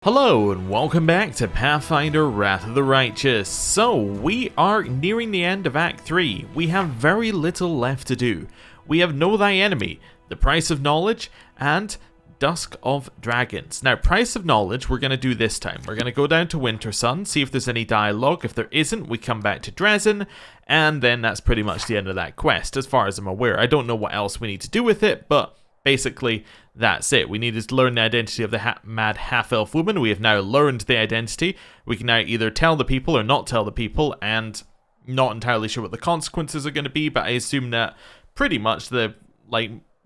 Hello and welcome back to Pathfinder Wrath of the Righteous. So, we are nearing the end of Act 3. We have very little left to do. We have Know Thy Enemy, The Price of Knowledge, and Dusk of Dragons. Now, Price of Knowledge we're going to do this time. We're going to go down to Wintersun, see if there's any dialogue. If there isn't, we come back to Dresden, and then that's pretty much the end of that quest, as far as I'm aware. I don't know what else we need to do with it, but basically, that's it. We needed to learn the identity of the mad half-elf woman. We have now learned the identity. We can now either tell the people or not tell the people, and not entirely sure what the consequences are going to be, but I assume that pretty much the,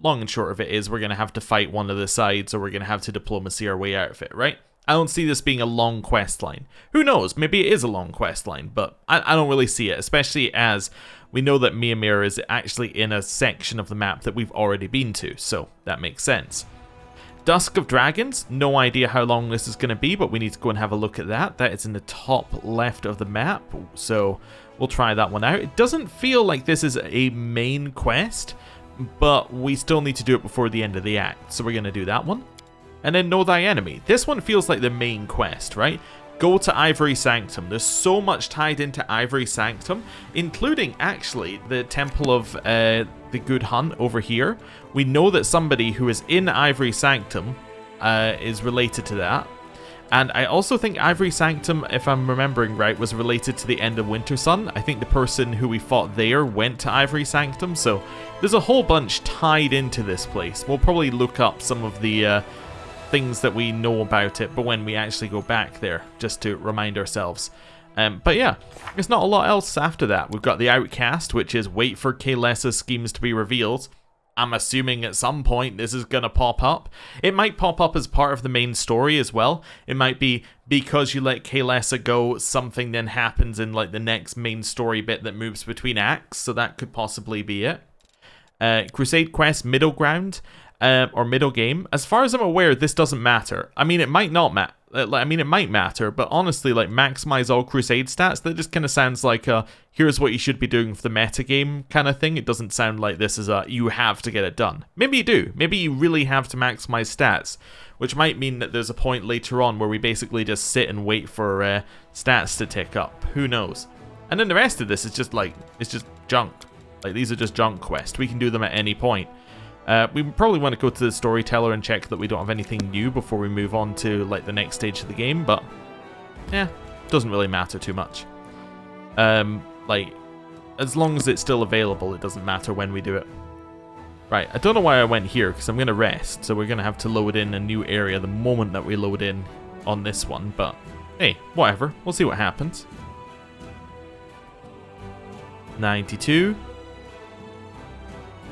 long and short of it is we're going to have to fight one of the sides, or we're going to have to diplomacy our way out of it, right? I don't see this being a long quest line. Who knows? Maybe it is a long quest line, but I don't really see it, especially as we know that Miamir is actually in a section of the map that we've already been to, so that makes sense. Dusk of Dragons, no idea how long this is going to be, but we need to go and have a look at that. That is in the top left of the map, so we'll try that one out. It doesn't feel like this is a main quest, but we still need to do it before the end of the act, so we're going to do that one. And then Know Thy Enemy. This one feels like the main quest, right? Go to Ivory Sanctum. There's so much tied into Ivory Sanctum, including actually the Temple of the Good Hunt over here. We know that somebody who is in Ivory Sanctum is related to that. And I also think Ivory Sanctum, if I'm remembering right, was related to the end of Wintersun. I think the person who we fought there went to Ivory Sanctum, so there's a whole bunch tied into this place. We'll probably look up some of the things that we know about it, but when we actually go back there, just to remind ourselves. But yeah, there's not a lot else after that. We've got the Outcast, which is wait for Kaylessa's schemes to be revealed. I'm assuming at some point this is going to pop up. It might pop up as part of the main story as well. It might be because you let Kaylessa go, something then happens in like the next main story bit that moves between acts, so that could possibly be it. Crusade Quest Middle Ground. Or middle game. As far as I'm aware, this doesn't matter. I mean, it might not matter. It might matter, but honestly, like, maximize all Crusade stats, that just kind of sounds like a, here's what you should be doing for the metagame kind of thing. It doesn't sound like this is a, you have to get it done. Maybe you do. Maybe you really have to maximize stats, which might mean that there's a point later on where we basically just sit and wait for stats to tick up. Who knows? And then the rest of this is just like, it's just junk. Like, these are just junk quests. We can do them at any point. We probably want to go to the storyteller and check that we don't have anything new before we move on to like the next stage of the game, but yeah, doesn't really matter too much. Like, as long as it's still available, it doesn't matter when we do it. Right, I don't know why I went here, because I'm going to rest, so we're going to have to load in a new area the moment that we load in on this one, but hey, whatever, we'll see what happens. 92.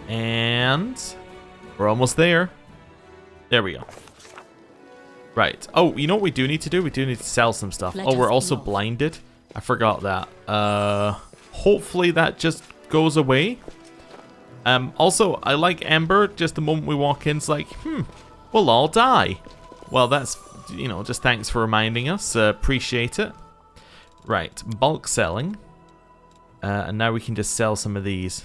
And we're almost there. There we go. Right. Oh, you know what we do need to do? We do need to sell some stuff. Oh, we're also blinded. I forgot that. Hopefully that just goes away. Also, I like Ember. Just the moment we walk in, it's like, we'll all die. Well, that's, you know, just thanks for reminding us. Appreciate it. Right. Bulk selling. And now we can just sell some of these.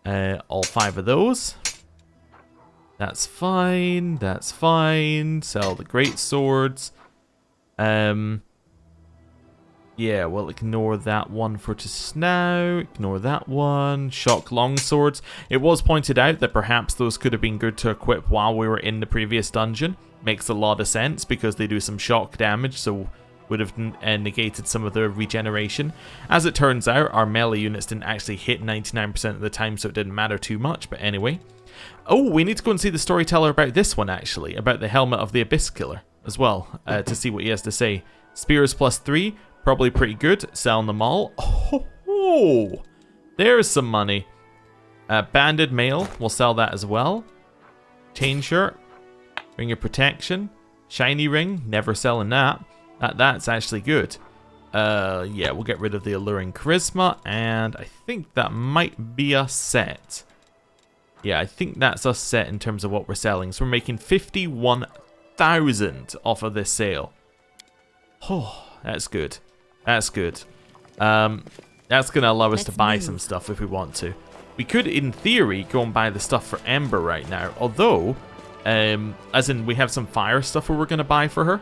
All 5 of those. That's fine. That's fine. Sell the great swords. Yeah, we'll ignore that one for just now. Ignore that one. Shock longswords. It was pointed out that perhaps those could have been good to equip while we were in the previous dungeon. Makes a lot of sense because they do some shock damage, so would have negated some of the regeneration. As it turns out, our melee units didn't actually hit 99% of the time, so it didn't matter too much, but anyway. Oh, we need to go and see the storyteller about this one, actually, about the helmet of the Abyss Killer as well, to see what he has to say. Spears +3, probably pretty good, selling them all. Oh, there's some money. Banded mail, we'll sell that as well. Chain shirt, ring of protection, shiny ring, never selling that. That's actually good. Yeah, we'll get rid of the alluring charisma, and I think that might be a set. Yeah, I think that's us set in terms of what we're selling. So we're making 51,000 off of this sale. Oh, that's good. That's good. That's going to allow us to buy some stuff if we want to. We could, in theory, go and buy the stuff for Ember right now, although As in, we have some fire stuff we're going to buy for her.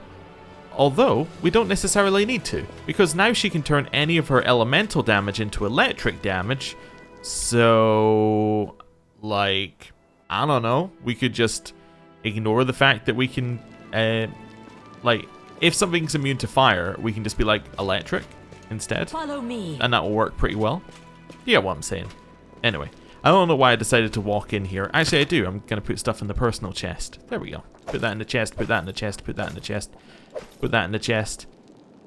Although, we don't necessarily need to, because now she can turn any of her elemental damage into electric damage. So, like, I don't know, we could just ignore the fact that we can, like, if something's immune to fire, we can just be like, electric instead. Follow me. And that will work pretty well. You get what I'm saying. Anyway, I don't know why I decided to walk in here. Actually, I do. I'm going to put stuff in the personal chest. There we go. Put that in the chest, put that in the chest, put that in the chest, put that in the chest.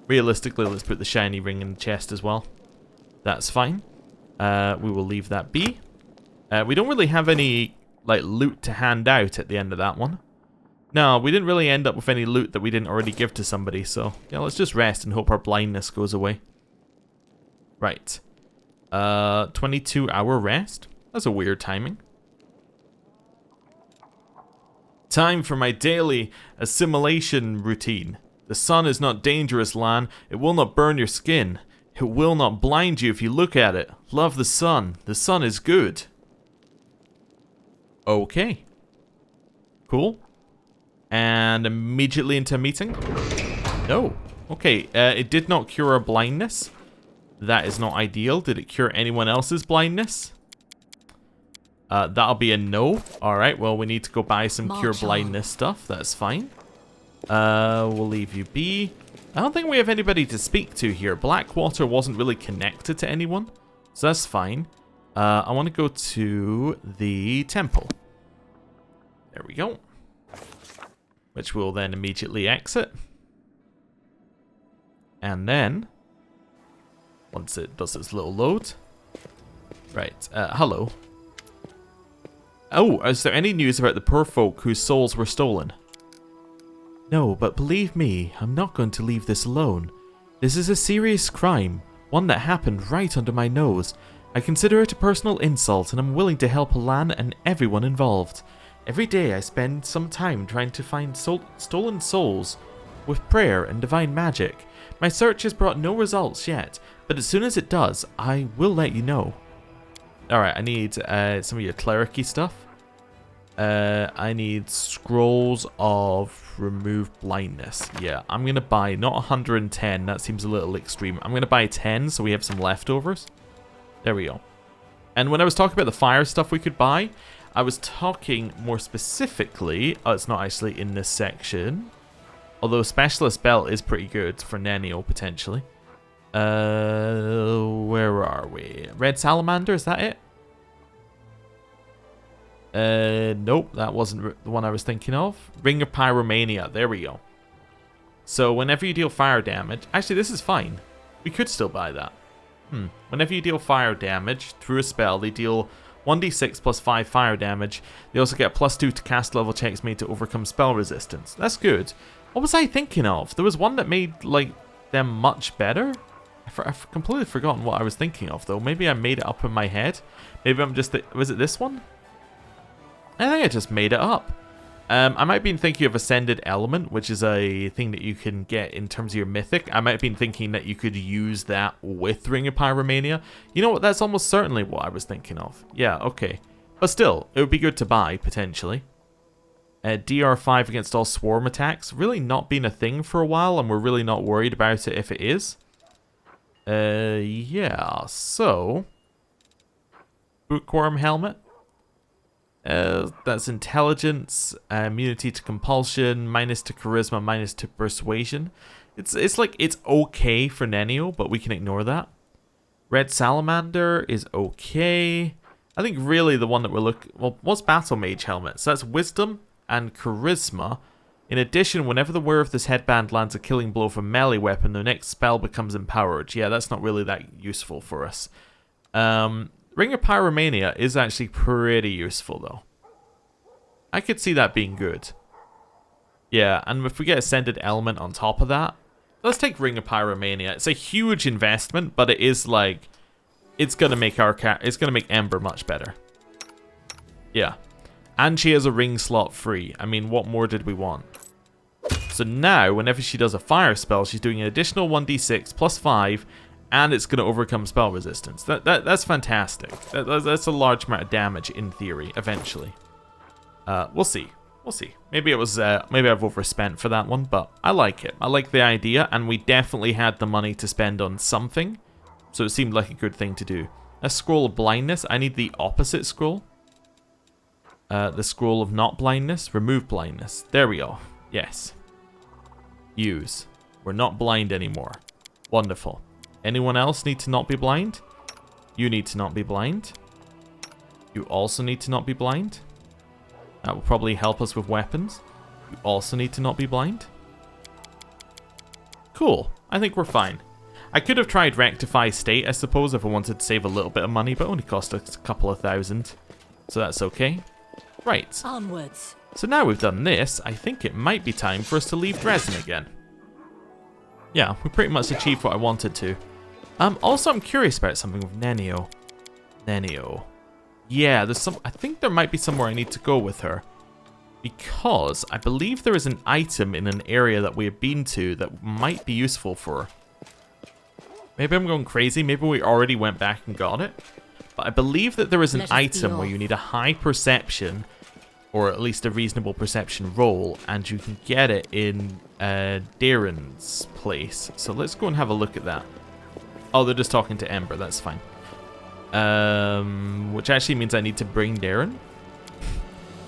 Realistically, let's put the shiny ring in the chest as well. That's fine. We will leave that be. We don't really have any, like, loot to hand out at the end of that one. No, we didn't really end up with any loot that we didn't already give to somebody, so yeah, let's just rest and hope our blindness goes away. Right. 22-hour rest? That's a weird timing. Time for my daily assimilation routine. The sun is not dangerous, Lan. It will not burn your skin. It will not blind you if you look at it. Love the sun. The sun is good. Okay. Cool. And immediately into a meeting? No. Okay, it did not cure our blindness. That is not ideal. Did it cure anyone else's blindness? That'll be a no. Alright, well, we need to go buy some cure blindness stuff. That's fine. We'll leave you be. I don't think we have anybody to speak to here. Blackwater wasn't really connected to anyone, so that's fine. I want to go to the temple. There we go. Which we'll then immediately exit. And then, once it does its little load. Right, hello. Oh, is there any news about the poor folk whose souls were stolen? No, but believe me, I'm not going to leave this alone. This is a serious crime, one that happened right under my nose. I consider it a personal insult and I'm willing to help Lan and everyone involved. Every day I spend some time trying to find stolen souls with prayer and divine magic. My search has brought no results yet, but as soon as it does, I will let you know. Alright, I need some of your cleric-y stuff. I need scrolls of remove blindness. Yeah, I'm going to buy not 110, that seems a little extreme. I'm going to buy 10 so we have some leftovers. There we go. And when I was talking about the fire stuff we could buy, I was talking more specifically, oh, it's not actually in this section, although Specialist Belt is pretty good for Nenio, potentially. Where are we? Red Salamander, is that it? Nope, that wasn't the one I was thinking of. Ring of Pyromania, there we go. So whenever you deal fire damage, actually this is fine. We could still buy that. Whenever you deal fire damage through a spell, they deal 1d6 plus 5 fire damage. They also get +2 to cast level checks made to overcome spell resistance. That's good. What was I thinking of? There was one that made, like, them much better? I've completely forgotten what I was thinking of, though. Maybe I made it up in my head. Maybe I'm just... Was it this one? I think I just made it up. I might have been thinking of Ascended Element, which is a thing that you can get in terms of your Mythic. I might have been thinking that you could use that with Ring of Pyromania. You know what? That's almost certainly what I was thinking of. Yeah, okay. But still, it would be good to buy, potentially. DR5 against all swarm attacks. Really not been a thing for a while, and we're really not worried about it if it is. Yeah, so... Bookworm Helmet. That's intelligence, immunity to compulsion, minus to charisma, minus to persuasion. It's like, it's okay for Nenio, but we can ignore that. Red Salamander is okay. I think really the one that we're looking... Well, what's Battle Mage Helmet? So that's wisdom and charisma. In addition, whenever the wearer of this headband lands a killing blow from melee weapon, the next spell becomes empowered. Yeah, that's not really that useful for us. Ring of Pyromania is actually pretty useful, though. I could see that being good. Yeah, and if we get Ascended Element on top of that, let's take Ring of Pyromania. It's a huge investment, but it is like, it's gonna make it's gonna make Ember much better. Yeah, and she has a ring slot free. I mean, what more did we want? So now, whenever she does a fire spell, she's doing an additional 1d6 plus 5. And it's going to overcome spell resistance. That's fantastic. That's a large amount of damage in theory, eventually. We'll see. We'll see. Maybe it was, maybe I've overspent for that one, but I like it. I like the idea, and we definitely had the money to spend on something, so it seemed like a good thing to do. A scroll of blindness. I need the opposite scroll. The scroll of not blindness. Remove blindness. There we go. Yes. Use. We're not blind anymore. Wonderful. Anyone else need to not be blind? You need to not be blind. You also need to not be blind. That will probably help us with weapons. You also need to not be blind. Cool. I think we're fine. I could have tried Rectify State, I suppose, if I wanted to save a little bit of money, but it only cost us a couple of thousand. So that's okay. Right. Onwards. So now we've done this, I think it might be time for us to leave Dresden again. Yeah, we pretty much achieved what I wanted to. Also, I'm curious about something with Nenio. Nenio. Yeah, there's some. I think there might be somewhere I need to go with her, because I believe there is an item in an area that we have been to that might be useful for her. Maybe I'm going crazy. Maybe we already went back and got it. But I believe that there is an item where you need a high perception, or at least a reasonable perception roll, and you can get it in Darren's place. So let's go and have a look at that. Oh, they're just talking to Ember. That's fine. Which actually means I need to bring Darren.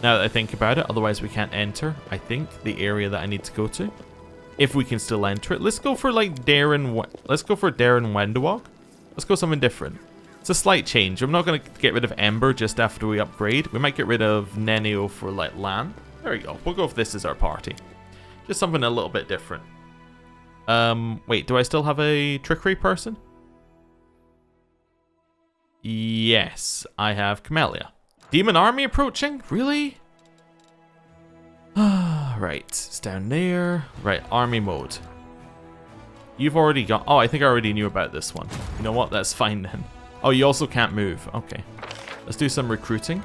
Now that I think about it, otherwise we can't enter, I think, the area that I need to go to. If we can still enter it. Let's go for like Darren. Let's go for Darren Wendewog. Let's go something different. It's a slight change. I'm not going to get rid of Ember just after we upgrade. We might get rid of Nenio for like Lan. There we go. We'll go if this is our party. Just something a little bit different. Wait, do I still have a trickery person? Yes, I have Camellia. Demon army approaching? Really? Right, it's down there. Right, army mode. You've already got... Oh, I think I already knew about this one. You know what? That's fine then. Oh, you also can't move. Okay. Let's do some recruiting.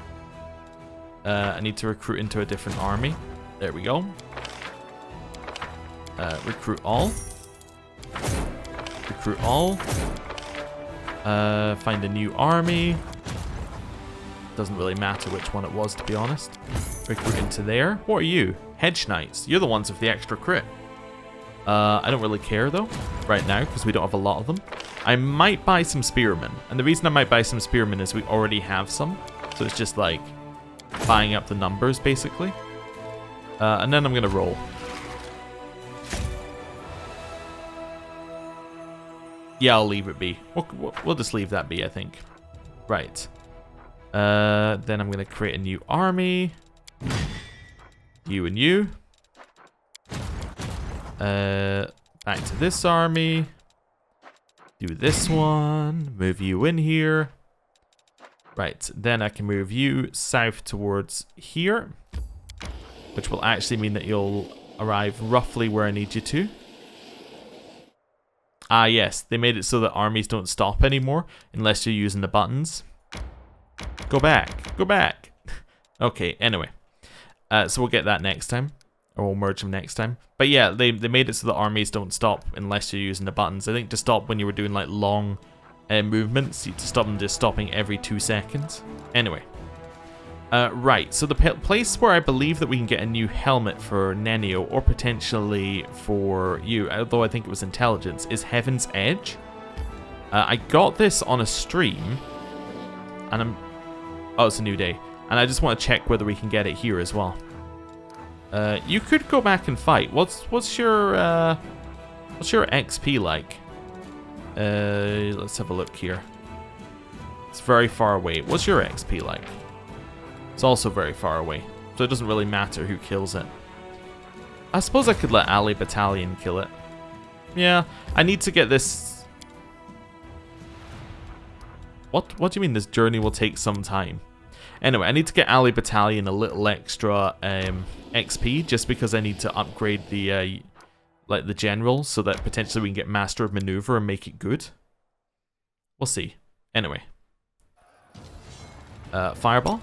I need to recruit into a different army. There we go. Recruit all. Recruit all. Find a new army. Doesn't really matter which one it was, to be honest. Recruit into there. What are you? Hedge Knights. You're the ones with the extra crit. I don't really care, though, right now, because we don't have a lot of them. I might buy some Spearmen. And the reason I might buy some Spearmen is we already have some. So it's just, like, buying up the numbers, basically. And then I'm going to roll. Yeah, I'll leave it be. We'll just leave that be, I think. Right. Then I'm going to create a new army. You and you. Back to this army. Do this one. Move you in here. Right. Then I can move you south towards here. Which will actually mean that you'll arrive roughly where I need you to. Ah, yes. They made it so that armies don't stop anymore unless you're using the buttons. Go back. Go back. Okay, anyway. So we'll get that next time. Or we'll merge them next time. But yeah, they made it so that armies don't stop unless you're using the buttons. I think to stop when you were doing like long movements, to stop them just stopping every 2 seconds. Anyway. Right, so the place where I believe that we can get a new helmet for Nenio, or potentially for you, although I think it was intelligence, is Heaven's Edge. I got this on a stream, and oh, it's a new day. And I just want to check whether we can get it here as well. You could go back and fight. What's your XP like? Let's have a look here. It's very far away. What's your XP like? It's also very far away, so it doesn't really matter who kills it. I suppose I could let Ali Battalion kill it. Yeah, I need to get this... What do you mean this journey will take some time? Anyway, I need to get Ali Battalion a little extra XP, just because I need to upgrade the like the general, so that potentially we can get Master of Maneuver and make it good. We'll see. Anyway. Fireball.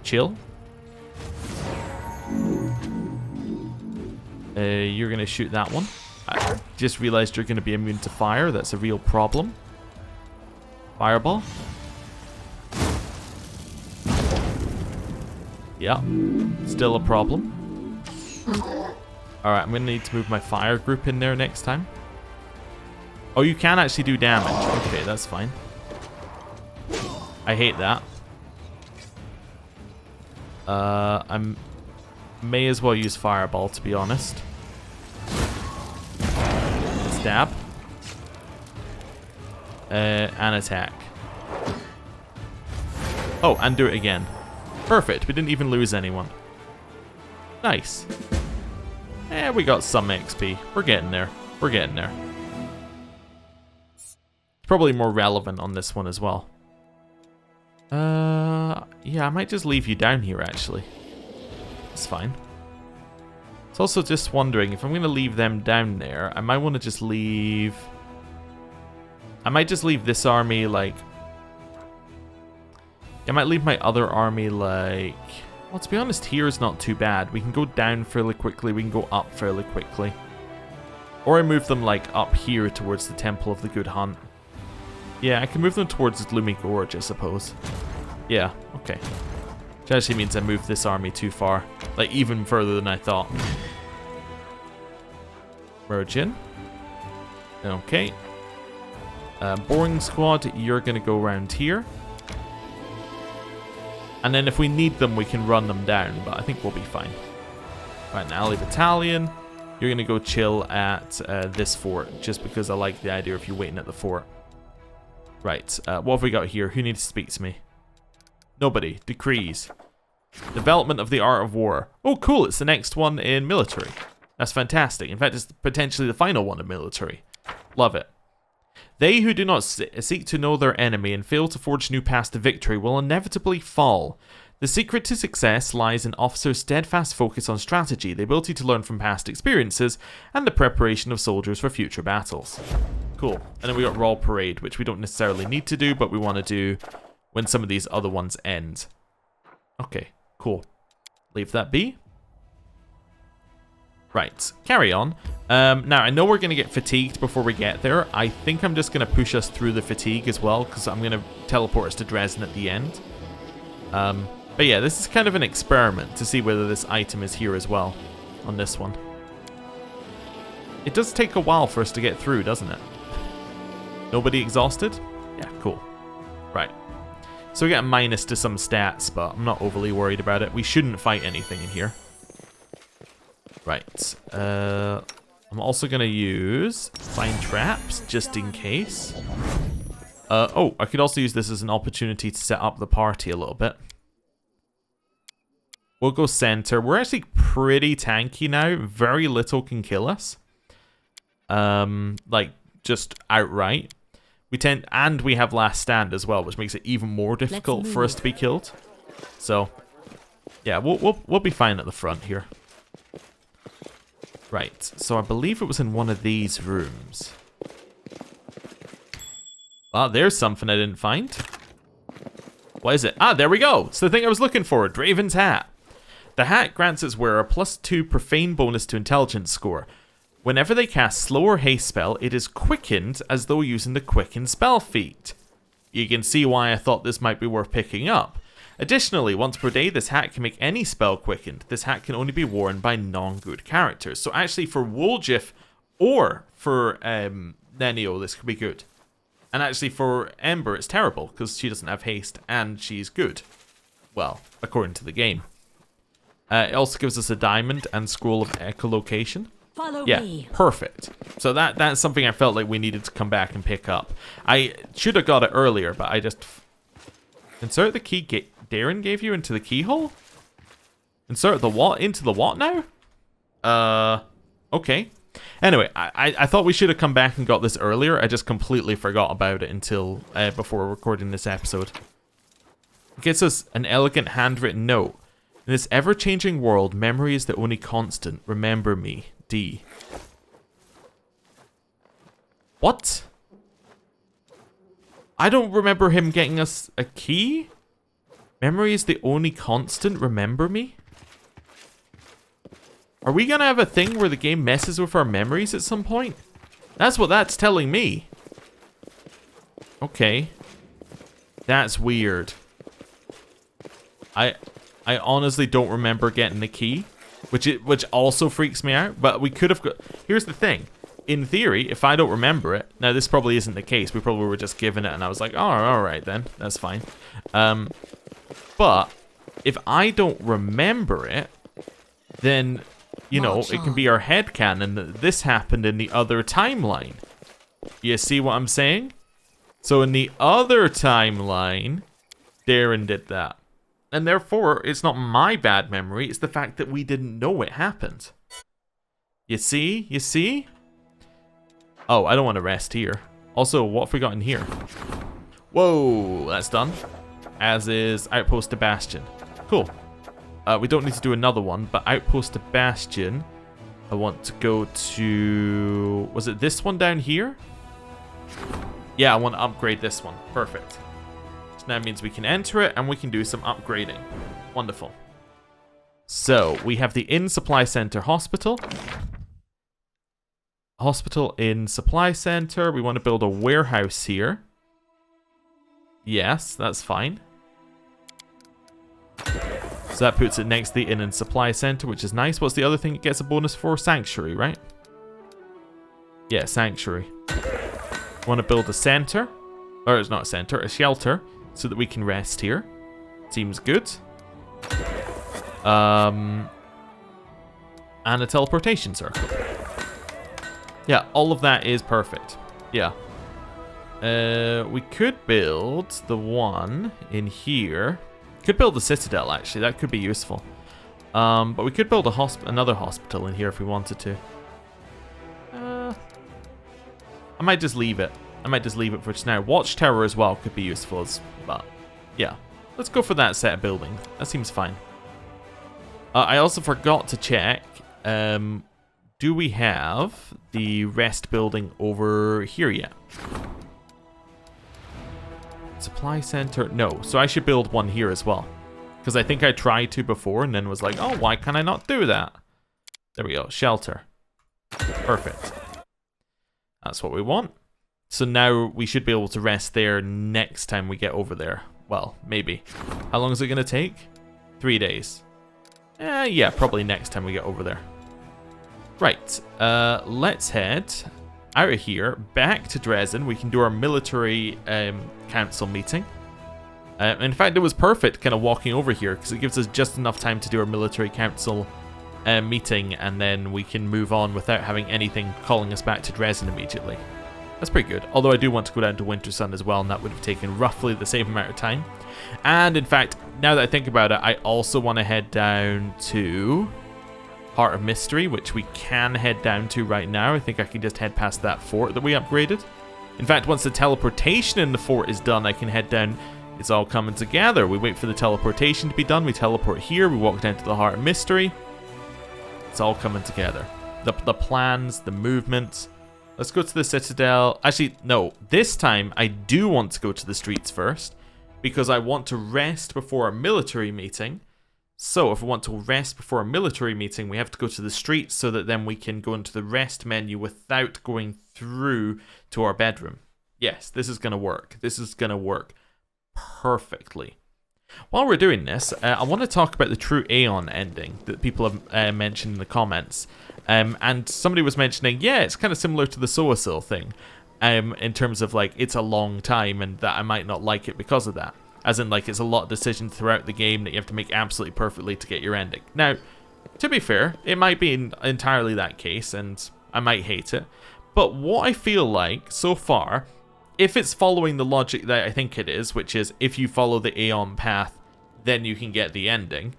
Chill. You're gonna shoot that one. I just realized you're gonna be immune to fire. That's a real problem. Fireball. Yeah, still a problem. Alright, I'm going to need to move my fire group in there next time. Oh, you can actually do damage. Okay, that's fine. I hate that. I may as well use Fireball, to be honest. Stab. And attack. Oh, and do it again. Perfect, we didn't even lose anyone. Nice. We got some XP. We're getting there. We're getting there. It's probably more relevant on this one as well. Yeah, I might just leave you down here, actually. That's fine. It's also just wondering, if I'm going to leave them down there, I might want to just leave... I might just leave this army, like... I might leave my other army, like... Well, to be honest, here is not too bad. We can go down fairly quickly, we can go up fairly quickly. Or I move them, like, up here towards the Temple of the Good Hunt. Yeah, I can move them towards Gloomy Gorge, I suppose. Yeah, okay. Which actually means I moved this army too far. Like, even further than I thought. Merge in. Okay. Boring Squad, you're going to go around here. And then if we need them, we can run them down. But I think we'll be fine. Right, an Ally Battalion. You're going to go chill at this fort. Just because I like the idea of you waiting at the fort. Right, what have we got here? Who needs to speak to me? Nobody. Decrees. Development of the art of war. Oh, cool. It's the next one in military. That's fantastic. In fact, it's potentially the final one in military. Love it. They who do not seek to know their enemy and fail to forge new paths to victory will inevitably fall. The secret to success lies in officers' steadfast focus on strategy, the ability to learn from past experiences, and the preparation of soldiers for future battles. Cool. And then we got Royal Parade, which we don't necessarily need to do, but we want to do when some of these other ones end. Okay, cool. Leave that be. Right, carry on. Now, I know we're going to get fatigued before we get there. I think I'm just going to push us through the fatigue as well, because I'm going to teleport us to Dresden at the end. But yeah, this is kind of an experiment to see whether this item is here as well on this one. It does take a while for us to get through, doesn't it? Nobody exhausted? Yeah, cool. Right. So we get a minus to some stats, but I'm not overly worried about it. We shouldn't fight anything in here. Right. I'm also going to use Find Traps, just in case. Oh, I could also use this as an opportunity to set up the party a little bit. We'll go center. We're actually pretty tanky now. Very little can kill us. Like, just outright. And we have Last Stand as well, which makes it even more difficult for us to be killed. So, yeah, we'll be fine at the front here. Right, so I believe it was in one of these rooms. Ah, there's something I didn't find. What is it? Ah, there we go. It's the thing I was looking for, Draven's Hat. The hat grants its wearer a +2 profane bonus to intelligence score. Whenever they cast slow or haste spell, it is quickened as though using the quicken spell feat. You can see why I thought this might be worth picking up. Additionally, once per day, this hat can make any spell quickened. This hat can only be worn by non-good characters. So actually for Woljif or for Nenio, this could be good. And actually for Ember, it's terrible because she doesn't have haste and she's good. Well, according to the game. It also gives us a diamond and scroll of echolocation. Follow yeah, me. Perfect. So that's something I felt like we needed to come back and pick up. I should have got it earlier, but I just... Insert the key Darren gave you into the keyhole? Insert the what into the what now? Okay. Anyway, I thought we should have come back and got this earlier. I just completely forgot about it until before recording this episode. It gets us an elegant handwritten note. In this ever-changing world, memory is the only constant. Remember me, D. What? I don't remember him getting us a key? Memory is the only constant. Remember me? Are we gonna have a thing where the game messes with our memories at some point? That's what that's telling me. Okay. That's weird. I honestly don't remember getting the key, which also freaks me out. But we could have got... Here's the thing. In theory, if I don't remember it... Now, this probably isn't the case. We probably were just given it, and I was like, oh, alright then. That's fine. But if I don't remember it, then, you know, it can be our headcanon that this happened in the other timeline. You see what I'm saying? So in the other timeline, Darren did that. And therefore, it's not my bad memory, it's the fact that we didn't know it happened. You see? You see? Oh, I don't want to rest here. Also, what have we got in here? Whoa, that's done. As is Outpost to Bastion. Cool. We don't need to do another one, but Outpost to Bastion, I want to go to... Was it this one down here? Yeah, I want to upgrade this one. Perfect. So now means we can enter it and we can do some upgrading. Wonderful. So, we have the Inn Supply Center Hospital. Hospital in Supply Center. We want to build a warehouse here. Yes, that's fine. So that puts it next to the Inn and Supply Center, which is nice. What's the other thing it gets a bonus for? Sanctuary, right? Yeah, Sanctuary. We want to build a center. Or it's not a center, a shelter. So that we can rest here. Seems good. And a teleportation circle. Yeah, all of that is perfect. Yeah. We could build the one in here. Could build the Citadel, actually. That could be useful. But we could build another hospital in here if we wanted to. I might just leave it. I might just leave it for just now. Watchtower as well could be useful. But, yeah. Let's go for that set of buildings. That seems fine. I also forgot to check. Do we have the rest building over here yet? Supply center? No. So I should build one here as well. Because I think I tried to before and then was like, oh, why can I not do that? There we go. Shelter. Perfect. That's what we want. So now we should be able to rest there next time we get over there. Well, maybe. How long is it going to take? 3 days. Yeah, probably next time we get over there. Right. Let's head out of here, back to Dresden. We can do our military council meeting. In fact, it was perfect kind of walking over here because it gives us just enough time to do our military council meeting, and then we can move on without having anything calling us back to Dresden immediately. That's pretty good. Although I do want to go down to Wintersun as well, and that would have taken roughly the same amount of time. And in fact, now that I think about it, I also want to head down to Heart of Mystery, which we can head down to right now. I think I can just head past that fort that we upgraded. In fact, once the teleportation in the fort is done, I can head down. It's all coming together. We wait for the teleportation to be done. We teleport here. We walk down to the Heart of Mystery. It's all coming together. The plans, the movements. Let's go to the Citadel. Actually, no. This time, I do want to go to the streets first, because I want to rest before our military meeting. So, if we want to rest before a military meeting, we have to go to the streets so that then we can go into the rest menu without going through to our bedroom. Yes, this is going to work. This is going to work perfectly. While we're doing this, I want to talk about the True Aeon ending that people have mentioned in the comments. And somebody was mentioning, yeah, it's kind of similar to the Soasil thing. In terms of, like, it's a long time and that I might not like it because of that. As in, like, it's a lot of decisions throughout the game that you have to make absolutely perfectly to get your ending. Now, to be fair, it might be entirely that case, and I might hate it. But what I feel like, so far, if it's following the logic that I think it is, which is if you follow the Aeon path, then you can get the ending.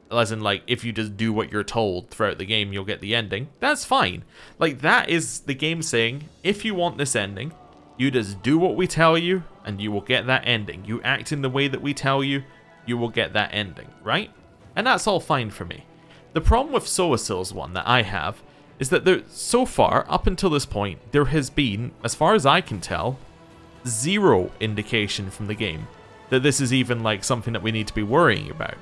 As in, like, if you just do what you're told throughout the game, you'll get the ending. That's fine. Like, that is the game saying, if you want this ending, you just do what we tell you, and you will get that ending. You act in the way that we tell you, you will get that ending, right? And that's all fine for me. The problem with Soasil's one that I have is that there, so far, up until this point, there has been, as far as I can tell, zero indication from the game that this is even like something that we need to be worrying about.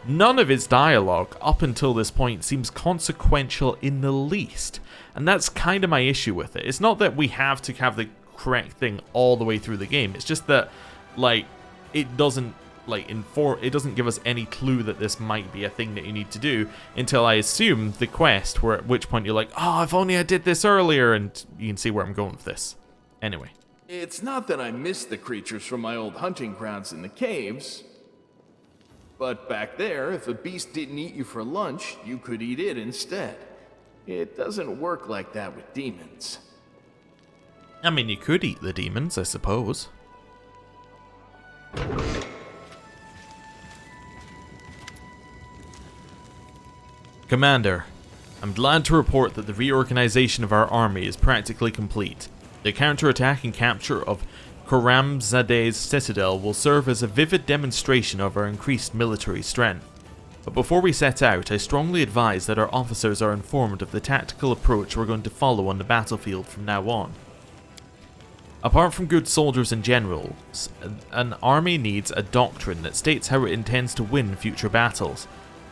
None of its dialogue up until this point seems consequential in the least. And that's kind of my issue with it. It's not that we have to have the correct thing all the way through the game. It's just that, like, it doesn't like it doesn't give us any clue that this might be a thing that you need to do until I assume the quest, where at which point you're like, oh, if only I did this earlier, and you can see where I'm going with this. Anyway. It's not that I miss the creatures from my old hunting grounds in the caves, but back there, if a beast didn't eat you for lunch, you could eat it instead. It doesn't work like that with demons. I mean, you could eat the demons, I suppose. Commander, I'm glad to report that the reorganization of our army is practically complete. The counterattack and capture of Khorramzadeh's citadel will serve as a vivid demonstration of our increased military strength. But before we set out, I strongly advise that our officers are informed of the tactical approach we're going to follow on the battlefield from now on. Apart from good soldiers in general, an army needs a doctrine that states how it intends to win future battles.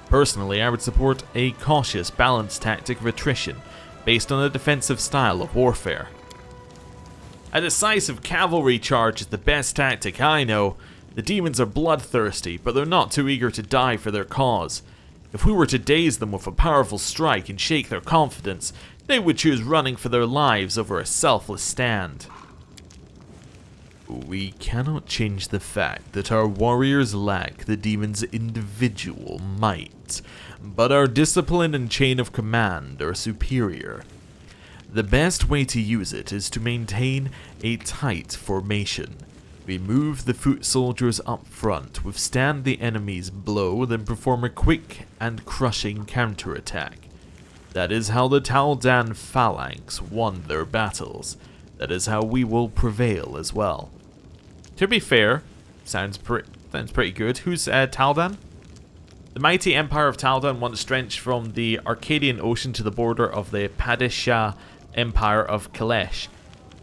Personally, I would support a cautious, balanced tactic of attrition, based on a defensive style of warfare. A decisive cavalry charge is the best tactic I know. The demons are bloodthirsty, but they're not too eager to die for their cause. If we were to daze them with a powerful strike and shake their confidence, they would choose running for their lives over a selfless stand. We cannot change the fact that our warriors lack the demon's individual might, but our discipline and chain of command are superior. The best way to use it is to maintain a tight formation. We move the foot soldiers up front, withstand the enemy's blow, then perform a quick and crushing counterattack. That is how the Taldan phalanx won their battles. That is how we will prevail as well. To be fair, sounds pretty good. Who's Taldan? The mighty Empire of Taldan once stretched from the Arcadian Ocean to the border of the Padishah Empire of Kalesh.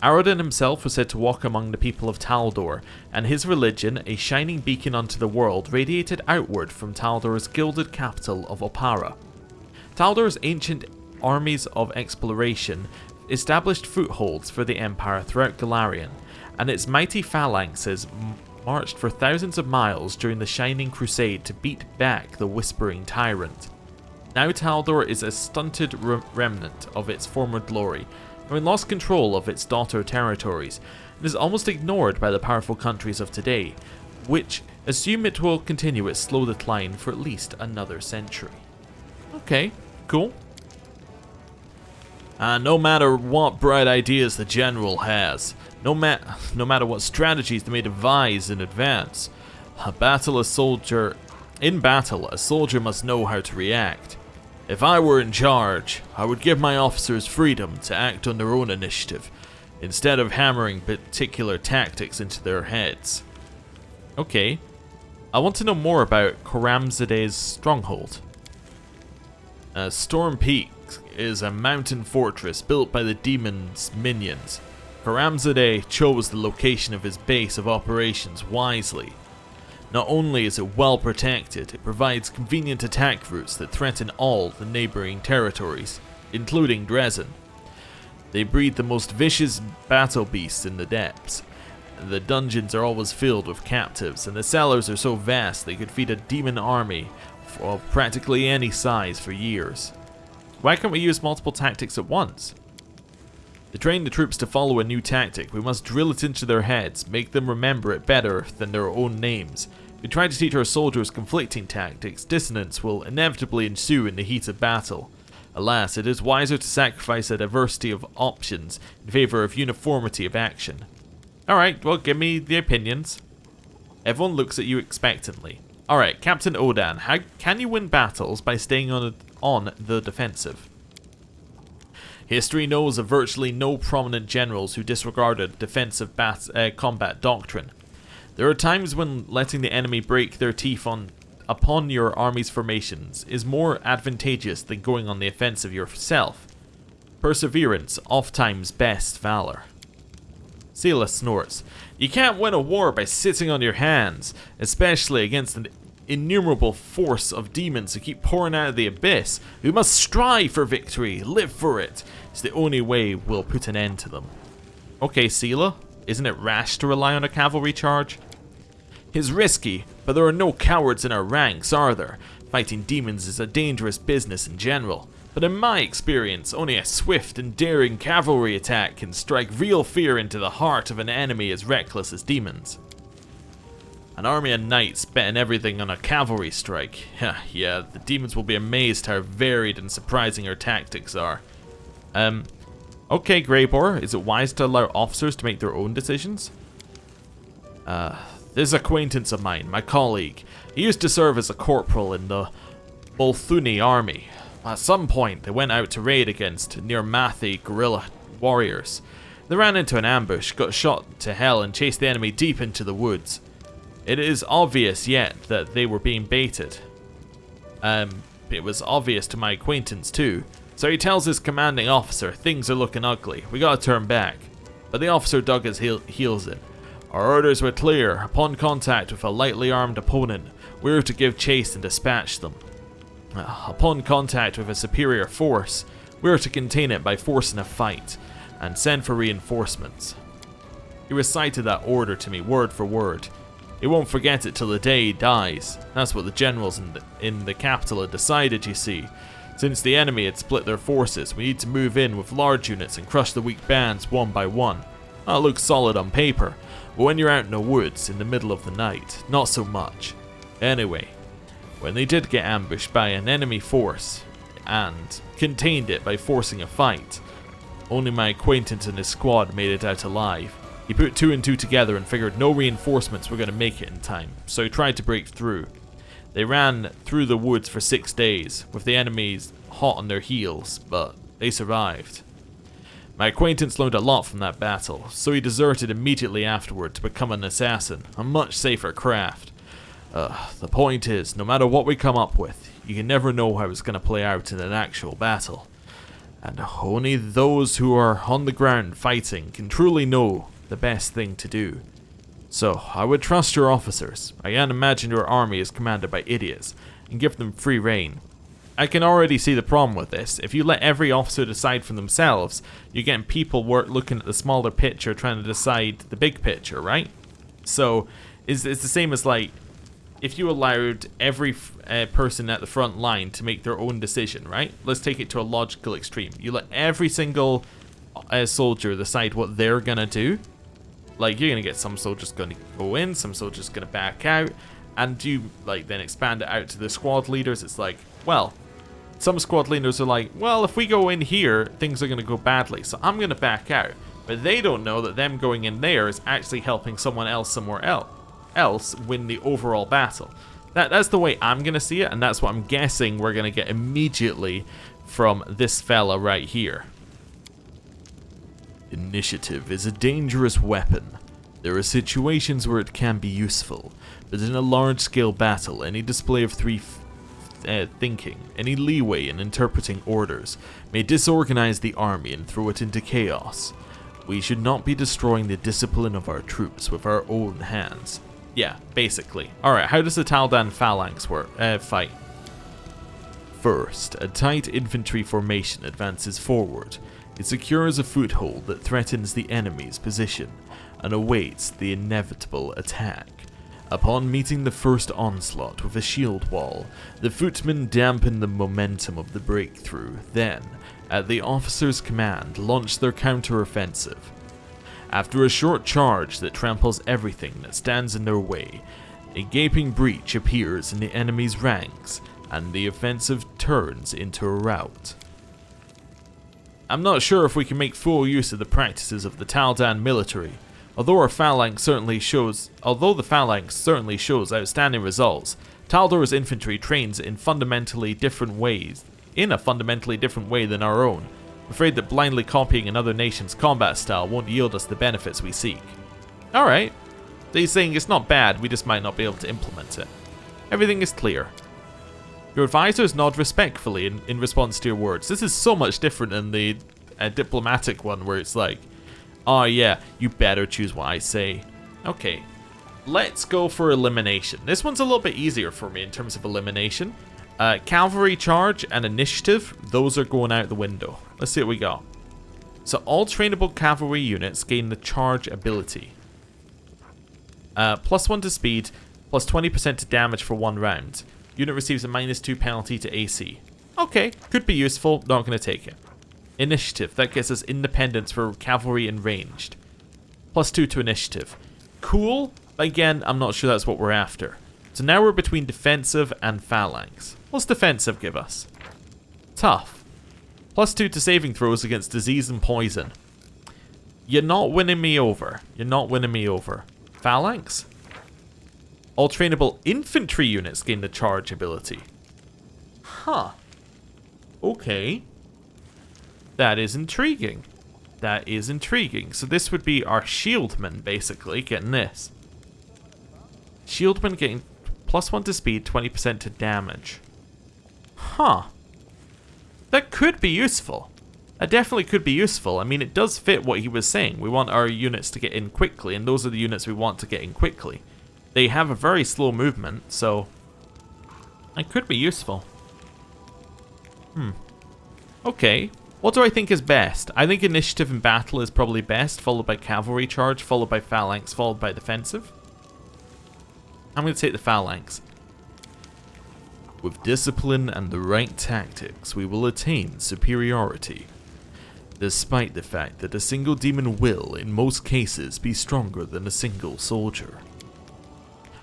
Aradin himself was said to walk among the people of Taldor, and his religion, a shining beacon unto the world, radiated outward from Taldor's gilded capital of Opara. Taldor's ancient armies of exploration established footholds for the Empire throughout Golarion, and its mighty phalanxes marched for thousands of miles during the Shining Crusade to beat back the Whispering Tyrant. Now Taldor is a stunted remnant of its former glory, having lost control of its daughter territories, and is almost ignored by the powerful countries of today, which assume it will continue its slow decline for at least another century. Okay, cool. No matter what bright ideas the general has, no matter what strategies they may devise in advance, in battle, a soldier must know how to react. If I were in charge, I would give my officers freedom to act on their own initiative, instead of hammering particular tactics into their heads. Okay, I want to know more about Khorramzadeh's stronghold. Storm Peak is a mountain fortress built by the demon's minions. Khorramzadeh chose the location of his base of operations wisely. Not only is it well protected, it provides convenient attack routes that threaten all the neighboring territories, including Dresden. They breed the most vicious battle beasts in the depths. The dungeons are always filled with captives, and the cellars are so vast they could feed a demon army of practically any size for years. Why can't we use multiple tactics at once? To train the troops to follow a new tactic, we must drill it into their heads, make them remember it better than their own names. If we try to teach our soldiers conflicting tactics, dissonance will inevitably ensue in the heat of battle. Alas, it is wiser to sacrifice a diversity of options in favor of uniformity of action. Alright, well, give me the opinions. Everyone looks at you expectantly. Alright, Captain Odan, how can you win battles by staying on the defensive? History knows of virtually no prominent generals who disregarded defensive combat doctrine. There are times when letting the enemy break their teeth upon your army's formations is more advantageous than going on the offensive yourself. Perseverance, oft-times best valor. Sela snorts. You can't win a war by sitting on your hands, especially against an innumerable force of demons who keep pouring out of the abyss. We must strive for victory, live for it. It's the only way we'll put an end to them. Okay, Sela, isn't it rash to rely on a cavalry charge? It's risky, but there are no cowards in our ranks, are there? Fighting demons is a dangerous business in general, but in my experience, only a swift and daring cavalry attack can strike real fear into the heart of an enemy as reckless as demons. An army of knights betting everything on a cavalry strike. Yeah, the demons will be amazed how varied and surprising our tactics are. Okay, Greyboar, is it wise to allow officers to make their own decisions? This acquaintance of mine, my colleague, he used to serve as a corporal in the Bolthuni army. At some point, they went out to raid against near Mathi guerrilla warriors. They ran into an ambush, got shot to hell, and chased the enemy deep into the woods. It is obvious yet that they were being baited. It was obvious to my acquaintance too. So he tells his commanding officer, things are looking ugly, we gotta turn back. But the officer dug his heels in. Our orders were clear. Upon contact with a lightly armed opponent, we were to give chase and dispatch them. Upon contact with a superior force, we were to contain it by forcing a fight, and send for reinforcements. He recited that order to me word for word. He won't forget it till the day he dies. That's what the generals in the capital had decided, you see. Since the enemy had split their forces, we need to move in with large units and crush the weak bands one by one. That looks solid on paper, but when you're out in the woods in the middle of the night, not so much. Anyway, when they did get ambushed by an enemy force, and contained it by forcing a fight, only my acquaintance and his squad made it out alive. He put two and two together and figured no reinforcements were going to make it in time, so he tried to break through. They ran through the woods for 6 days, with the enemies hot on their heels, but they survived. My acquaintance learned a lot from that battle, so he deserted immediately afterward to become an assassin, a much safer craft. The point is, no matter what we come up with, you can never know how it's going to play out in an actual battle. And only those who are on the ground fighting can truly know the best thing to do. So, I would trust your officers. I can't imagine your army is commanded by idiots, and give them free rein. I can already see the problem with this. If you let every officer decide for themselves, you're getting people looking at the smaller picture trying to decide the big picture, right? So, it's the same as like, if you allowed every person at the front line to make their own decision, right? Let's take it to a logical extreme. You let every single soldier decide what they're gonna do. Like, you're gonna get some soldiers gonna go in, some soldiers gonna back out, and you like then expand it out to the squad leaders. It's like, well, some squad leaders are like, well, if we go in here, things are gonna go badly, so I'm gonna back out. But they don't know that them going in there is actually helping someone else somewhere else win the overall battle. That's the way I'm gonna see it, and that's what I'm guessing we're gonna get immediately from this fella right here. Initiative is a dangerous weapon. There are situations where it can be useful, but in a large-scale battle, any display of thinking, any leeway in interpreting orders, may disorganize the army and throw it into chaos. We should not be destroying the discipline of our troops with our own hands. Yeah, basically. Alright, how does the Taldan phalanx fight? First, a tight infantry formation advances forward. It secures a foothold that threatens the enemy's position and awaits the inevitable attack. Upon meeting the first onslaught with a shield wall, the footmen dampen the momentum of the breakthrough, then, at the officer's command, launch their counter-offensive. After a short charge that tramples everything that stands in their way, a gaping breach appears in the enemy's ranks, and the offensive turns into a rout. I'm not sure if we can make full use of the practices of the Taldan military. Although the phalanx certainly shows outstanding results, Taldor's infantry trains in a fundamentally different way than our own. I'm afraid that blindly copying another nation's combat style won't yield us the benefits we seek. Alright. So he's saying it's not bad, we just might not be able to implement it. Everything is clear. Your advisors nod respectfully in response to your words. This is so much different than the diplomatic one where it's like, oh yeah, you better choose what I say. Okay, let's go for elimination. This one's a little bit easier for me in terms of elimination. Cavalry charge and initiative, those are going out the window. Let's see what we got. So all trainable cavalry units gain the charge ability. +1 to speed, plus 20% to damage for 1 round. Unit receives a -2 penalty to AC. Okay, could be useful, not going to take it. Initiative, that gets us independence for cavalry and ranged. +2 to initiative. Cool, but again, I'm not sure that's what we're after. So now we're between defensive and phalanx. What's defensive give us? Tough. +2 to saving throws against disease and poison. You're not winning me over. You're not winning me over. Phalanx? All trainable infantry units gain the charge ability. Huh. Okay. That is intriguing. That is intriguing. So this would be our shieldman, basically, getting this. Shieldman getting +1 to speed, 20% to damage. Huh. That could be useful. That definitely could be useful. I mean, it does fit what he was saying. We want our units to get in quickly, and those are the units we want to get in quickly. They have a very slow movement, so it could be useful. Okay. What do I think is best? I think initiative in battle is probably best, followed by cavalry charge, followed by phalanx, followed by defensive. I'm going to take the phalanx. With discipline and the right tactics, we will attain superiority. Despite the fact that a single demon will, in most cases, be stronger than a single soldier.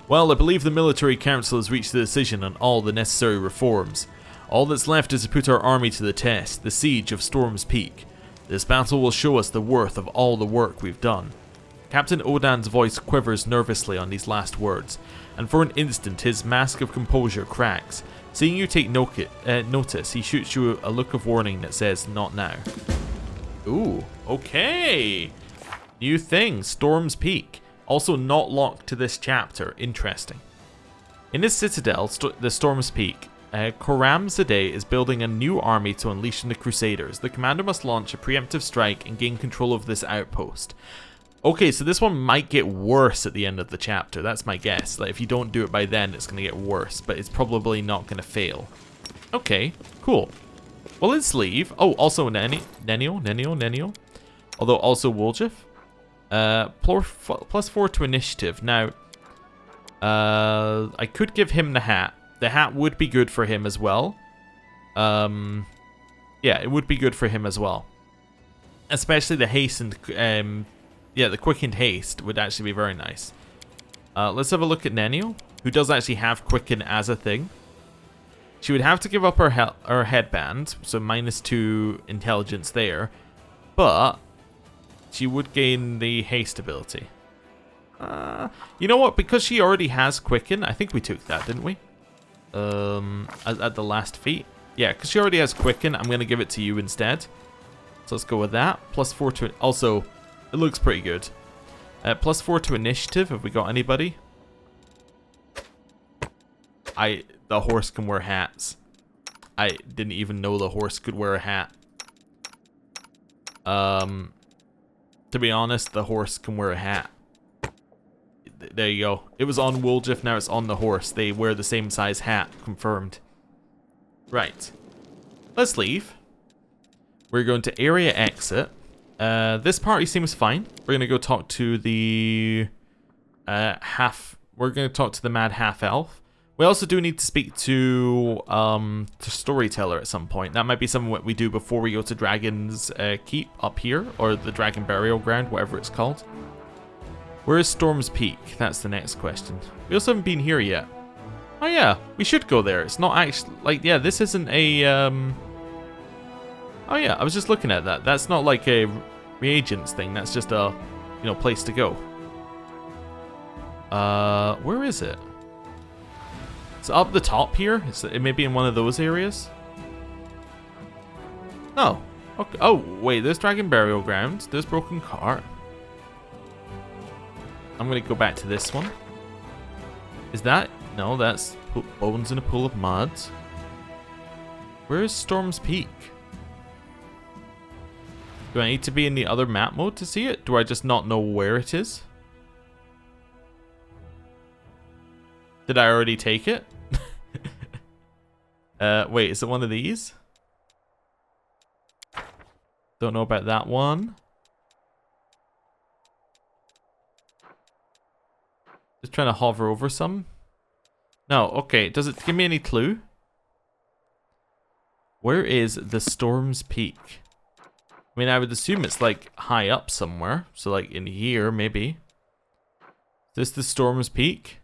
Well, I believe the military council has reached a decision on all the necessary reforms. All that's left is to put our army to the test, the siege of Storm's Peak. This battle will show us the worth of all the work we've done. Captain Odan's voice quivers nervously on these last words, and for an instant his mask of composure cracks. Seeing you take notice, he shoots you a look of warning that says, "Not now." Ooh, okay. New thing, Storm's Peak. Also not locked to this chapter, interesting. In his citadel, the Storm's Peak, Koram Zadeh is building a new army to unleash on the Crusaders. The commander must launch a preemptive strike and gain control of this outpost. Okay, so this one might get worse at the end of the chapter. That's my guess. Like, if you don't do it by then, it's going to get worse, but it's probably not going to fail. Okay, cool. Well, let's leave. Oh, also Nenio. Although also Woljif. +4 to initiative. Now, I could give him the hat. The hat would be good for him as well. Yeah, it would be good for him as well. Especially the hastened, yeah, the quickened haste would actually be very nice. Let's have a look at Nenio, who does actually have quicken as a thing. She would have to give up her headband, so -2 intelligence there, but she would gain the haste ability. You know what? Because she already has quicken, I think we took that, didn't we? At the last feat. Yeah, because she already has quicken, I'm going to give it to you instead. So let's go with that. +4 to... Also, it looks pretty good. +4 to initiative. Have we got anybody? The horse can wear hats. I didn't even know the horse could wear a hat. To be honest, the horse can wear a hat. There you go. It was on Woljif, now it's on the horse. They wear the same size hat. Confirmed. Right. Let's leave. We're going to area exit. This party seems fine. We're going to go talk to the We're going to talk to the mad half-elf. We also do need to speak to Storyteller at some point. That might be something that we do before we go to Dragon's Keep up here, or the Dragon Burial Ground, whatever it's called. Where is Storm's Peak? That's the next question. We also haven't been here yet. Oh yeah, we should go there. It's not actually, like, yeah, this isn't a, Oh yeah, I was just looking at that. That's not like a reagents thing. That's just a, you know, place to go. Where is it? It's up the top here. It may be in one of those areas. Oh, okay. Oh wait, there's Dragon Burial Ground. There's Broken Cart. I'm gonna go back to this one. Is that? No, that's bones in a pool of mud. Where is Storm's Peak? Do I need to be in the other map mode to see it? Do I just not know where it is? Did I already take it? Wait, is it one of these? Don't know about that one. Just trying to hover over some. No, okay. Does it give me any clue? Where is the Storm's Peak? I mean, I would assume it's like high up somewhere. So like in here, maybe. Is this the Storm's Peak?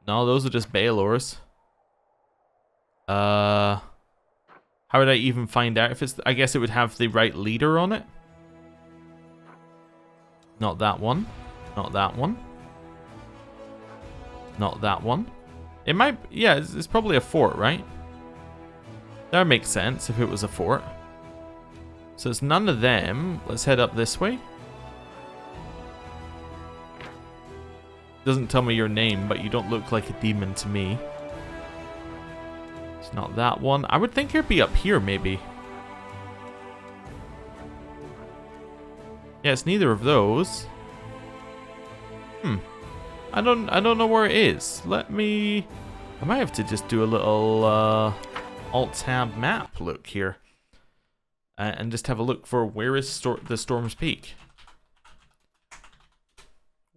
No, those are just Baelors. How would I even find out if it's... I guess it would have the right leader on it. Not that one. Not that one. Not that one. It might... Yeah, it's probably a fort, right? That would make sense if it was a fort. So it's none of them. Let's head up this way. Doesn't tell me your name, but you don't look like a demon to me. It's not that one. I would think it'd be up here, maybe. Yeah, it's neither of those. I don't know where it is. Let me... I might have to just do a little Alt-Tab map look here. And just have a look for where is the Storm's Peak.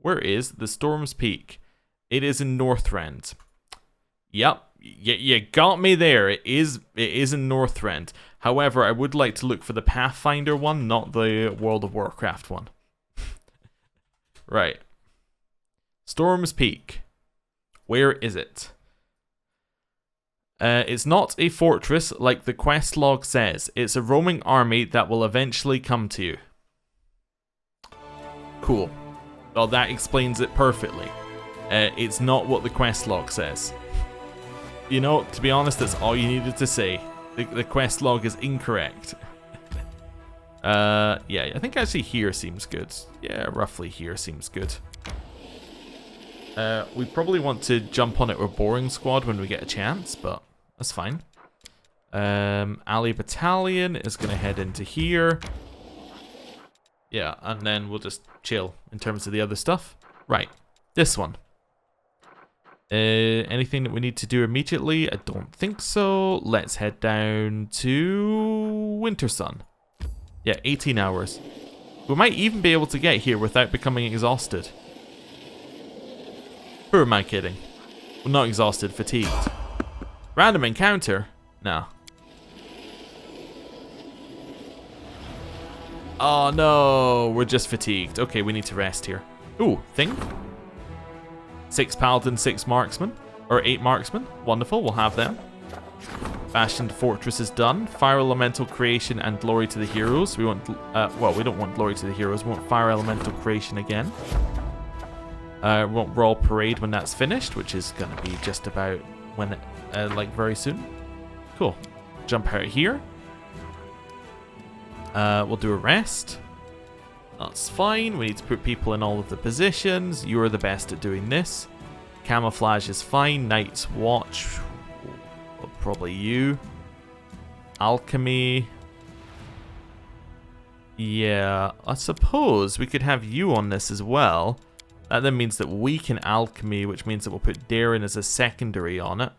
Where is the Storm's Peak? It is in Northrend. Yep, you got me there. It is in Northrend. However, I would like to look for the Pathfinder one, not the World of Warcraft one. Right. Storm's Peak. Where is it? It's not a fortress like the quest log says. It's a roaming army that will eventually come to you. Cool. Well, that explains it perfectly. It's not what the quest log says. You know, to be honest, that's all you needed to say. The quest log is incorrect. Yeah, I think actually here seems good. Yeah, roughly here seems good. We probably want to jump on it with Boring Squad when we get a chance, but that's fine. Ali Battalion is going to head into here. Yeah, and then we'll just chill in terms of the other stuff. Right, this one. Anything that we need to do immediately? I don't think so. Let's head down to Winter Sun. Yeah, 18 hours. We might even be able to get here without becoming exhausted. Who am I kidding? Well, not exhausted, fatigued. Random encounter? No. Oh no, we're just fatigued. Okay, we need to rest here. Ooh, thing. 6 paladin, 6 marksmen. Or 8 marksmen. Wonderful, we'll have them. Bastioned Fortress is done. Fire Elemental Creation and Glory to the Heroes. We want, well, we don't want Glory to the Heroes. We want Fire Elemental Creation again. We want Royal Parade when that's finished, which is going to be just about when, like very soon. Cool. Jump out here. We'll do a rest. That's fine. We need to put people in all of the positions. You're the best at doing this. Camouflage is fine. Night's Watch. Well, probably you. Alchemy. Yeah, I suppose we could have you on this as well. That then means that we can alchemy, which means that we'll put Darren as a secondary on it.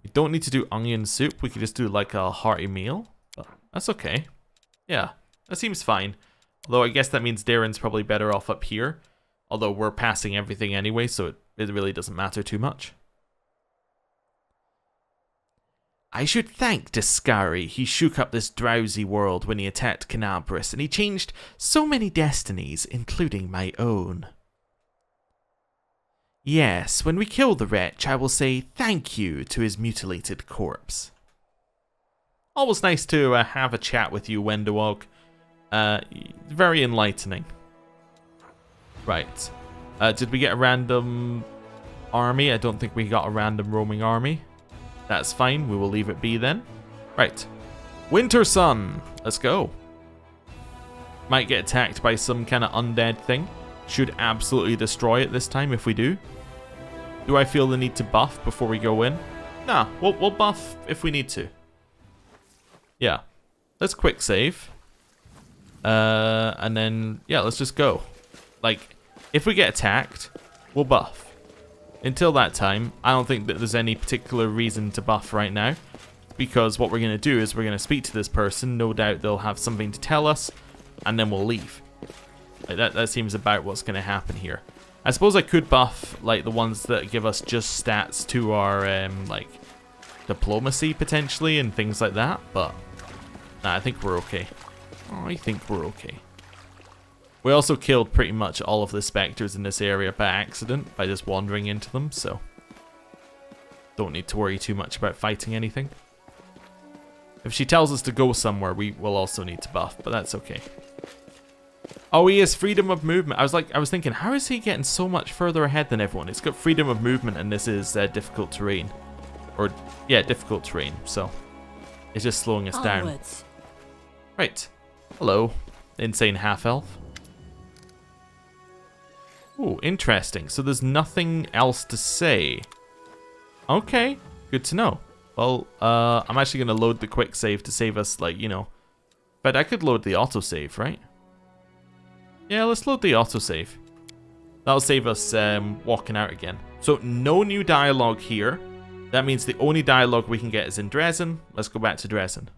We don't need to do onion soup. We could just do like a hearty meal. But that's okay. Yeah, that seems fine. Although I guess that means Darren's probably better off up here. Although we're passing everything anyway, so it really doesn't matter too much. I should thank Deskari. He shook up this drowsy world when he attacked Canabris, and he changed so many destinies, including my own. Yes, when we kill the wretch, I will say thank you to his mutilated corpse. Always nice to have a chat with you, Wendowog. Very enlightening. Right. Did we get a random army? I don't think we got a random roaming army. That's fine. We will leave it be then. Right. Winter Sun. Let's go. Might get attacked by some kind of undead thing. Should absolutely destroy it this time if we do. Do I feel the need to buff before we go in? Nah, we'll buff if we need to. Yeah. Let's quick save. And then, yeah, let's just go. Like, if we get attacked, we'll buff. Until that time, I don't think that there's any particular reason to buff right now. Because what we're going to do is we're going to speak to this person. No doubt they'll have something to tell us. And then we'll leave. Like that seems about what's going to happen here. I suppose I could buff like the ones that give us just stats to our like diplomacy potentially and things like that, but nah, I think we're okay. I think we're okay. We also killed pretty much all of the specters in this area by accident by just wandering into them, so don't need to worry too much about fighting anything. If she tells us to go somewhere, we will also need to buff, but that's okay. Oh, he has freedom of movement. I was thinking, how is he getting so much further ahead than everyone? He's got freedom of movement, and this is difficult terrain. Or, yeah, difficult terrain, so it's just slowing us down. Right. Hello, insane half-elf. Oh, interesting. So there's nothing else to say. Okay, good to know. Well, I'm actually going to load the quick save to save us, like, you know. But I could load the autosave, right? Yeah, let's load the autosave. That'll save us walking out again. So no new dialogue here. That means the only dialogue we can get is in Dresden. Let's go back to Dresden.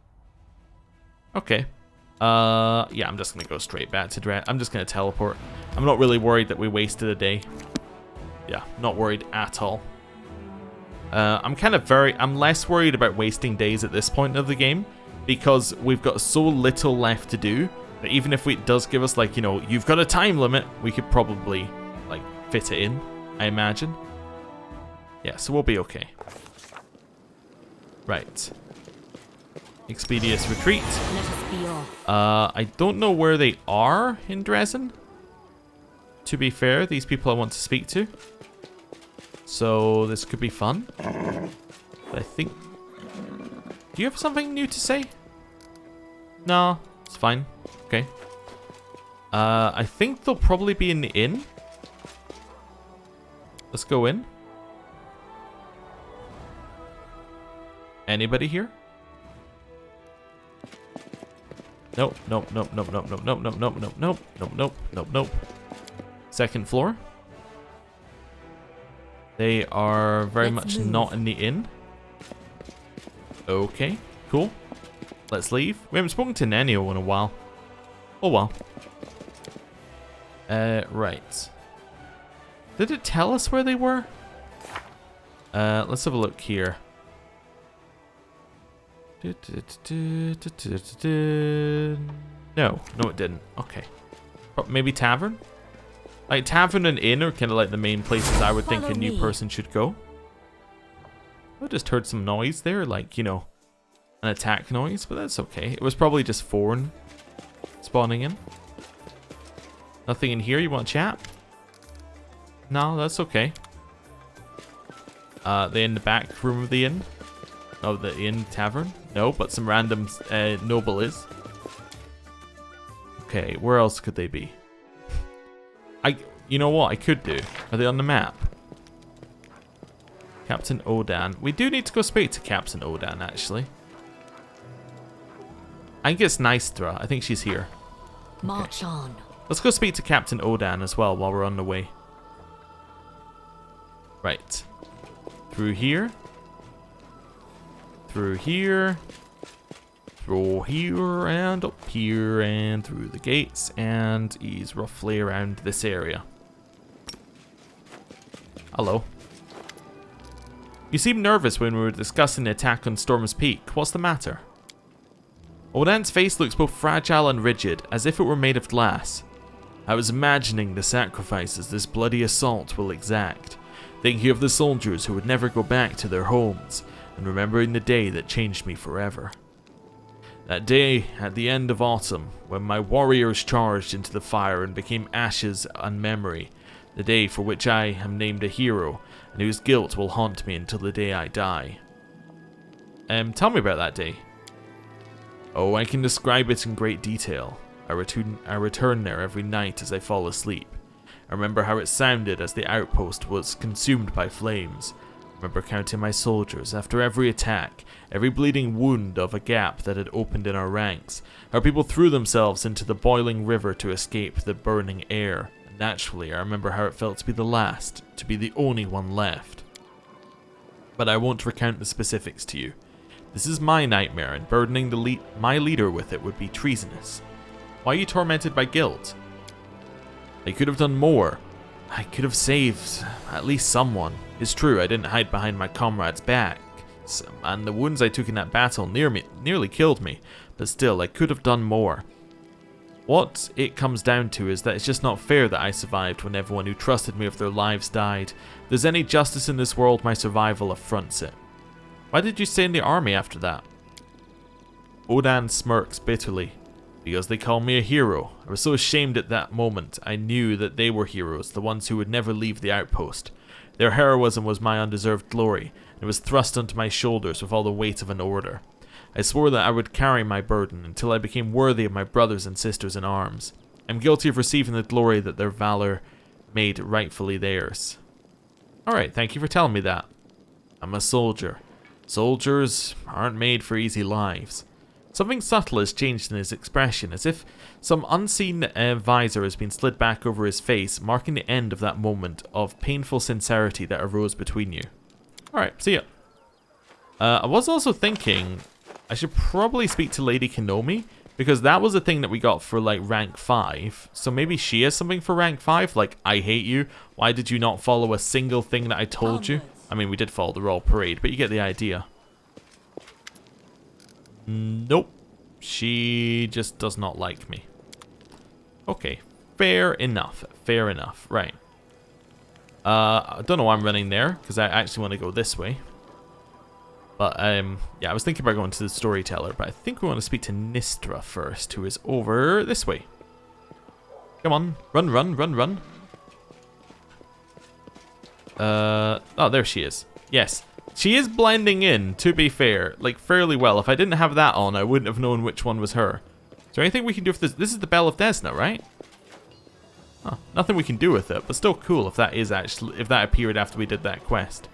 Okay. Yeah, I'm just going to go straight back to Dresden. I'm just going to teleport. I'm not really worried that we wasted a day. Yeah, not worried at all. I'm less worried about wasting days at this point of the game because we've got so little left to do that even if it does give us, like, you know, you've got a time limit, we could probably, like, fit it in, I imagine. Yeah, so we'll be okay. Right. Expeditious retreat. I don't know where they are in Dresden. To be fair, these people I want to speak to. So this could be fun. But I think... Do you have something new to say? No, it's fine. Okay. I think they'll probably be in the inn. Let's go in. Anybody here? Nope, nope, nope, nope, nope, nope, nope, nope, nope, nope, nope, nope, nope, nope, nope. Second floor. They are very much not in the inn. Okay, cool. Let's leave. We haven't spoken to Nenio in a while. Oh well. Right. Did it tell us where they were? Let's have a look here. No, it didn't. Okay. Maybe tavern? Like, tavern and inn are kind of like the main places I would think a new person should go. I just heard some noise there, like, you know, an attack noise, but that's okay. It was probably just Forn spawning in. Nothing in here? You want to chat? No, that's okay. They in the back room of the inn? Oh, the inn tavern? No, but some random noble is. Okay, where else could they be? You know what I could do? Are they on the map? Captain Odan. We do need to go speak to Captain Odan, actually. I think it's Nystra. I think she's here. March on. Let's go speak to Captain Odan as well while we're on the way. Right. Through here. Through here. Through here and up here and through the gates, and he's roughly around this area. Hello. You seemed nervous when we were discussing the attack on Storm's Peak. What's the matter? Odan's face looks both fragile and rigid, as if it were made of glass. I was imagining the sacrifices this bloody assault will exact, thinking of the soldiers who would never go back to their homes, and remembering the day that changed me forever. That day, at the end of autumn, when my warriors charged into the fire and became ashes and memory, the day for which I am named a hero, and whose guilt will haunt me until the day I die. Tell me about that day. Oh, I can describe it in great detail. I return there every night as I fall asleep. I remember how it sounded as the outpost was consumed by flames. I remember counting my soldiers after every attack, every bleeding wound of a gap that had opened in our ranks, how people threw themselves into the boiling river to escape the burning air. And naturally, I remember how it felt to be the last, to be the only one left. But I won't recount the specifics to you. This is my nightmare, and burdening my leader with it would be treasonous. Why are you tormented by guilt? I could have done more. I could have saved at least someone. It's true, I didn't hide behind my comrade's back, and the wounds I took in that battle nearly killed me, but still, I could have done more. What it comes down to is that it's just not fair that I survived when everyone who trusted me with their lives died. If there's any justice in this world, my survival affronts it. Why did you stay in the army after that? Odan smirks bitterly. Because they call me a hero. I was so ashamed at that moment. I knew that they were heroes, the ones who would never leave the outpost. Their heroism was my undeserved glory, and it was thrust onto my shoulders with all the weight of an order. I swore that I would carry my burden until I became worthy of my brothers and sisters in arms. I'm guilty of receiving the glory that their valor made rightfully theirs. Alright, thank you for telling me that. I'm a soldier. Soldiers aren't made for easy lives. Something subtle has changed in his expression, as if some unseen visor has been slid back over his face, marking the end of that moment of painful sincerity that arose between you. Alright, see ya. I was also thinking I should probably speak to Lady Kinomi, because that was a thing that we got for like rank 5. So maybe she has something for rank 5, like, I hate you, why did you not follow a single thing that I told you? I mean, we did follow the Royal Parade, but you get the idea. Nope. She just does not like me. Okay. Fair enough. Fair enough. Right. I don't know why I'm running there, because I actually want to go this way. But, yeah, I was thinking about going to the Storyteller, but I think we want to speak to Nistra first, who is over this way. Come on. Run, run, run, run. Oh, there she is. Yes. She is blending in, to be fair, like fairly well. If I didn't have that on, I wouldn't have known which one was her. Is there anything we can do with this? This is the Bell of Desna, right? Oh, nothing we can do with it, but still cool if that is actually, if that appeared after we did that quest.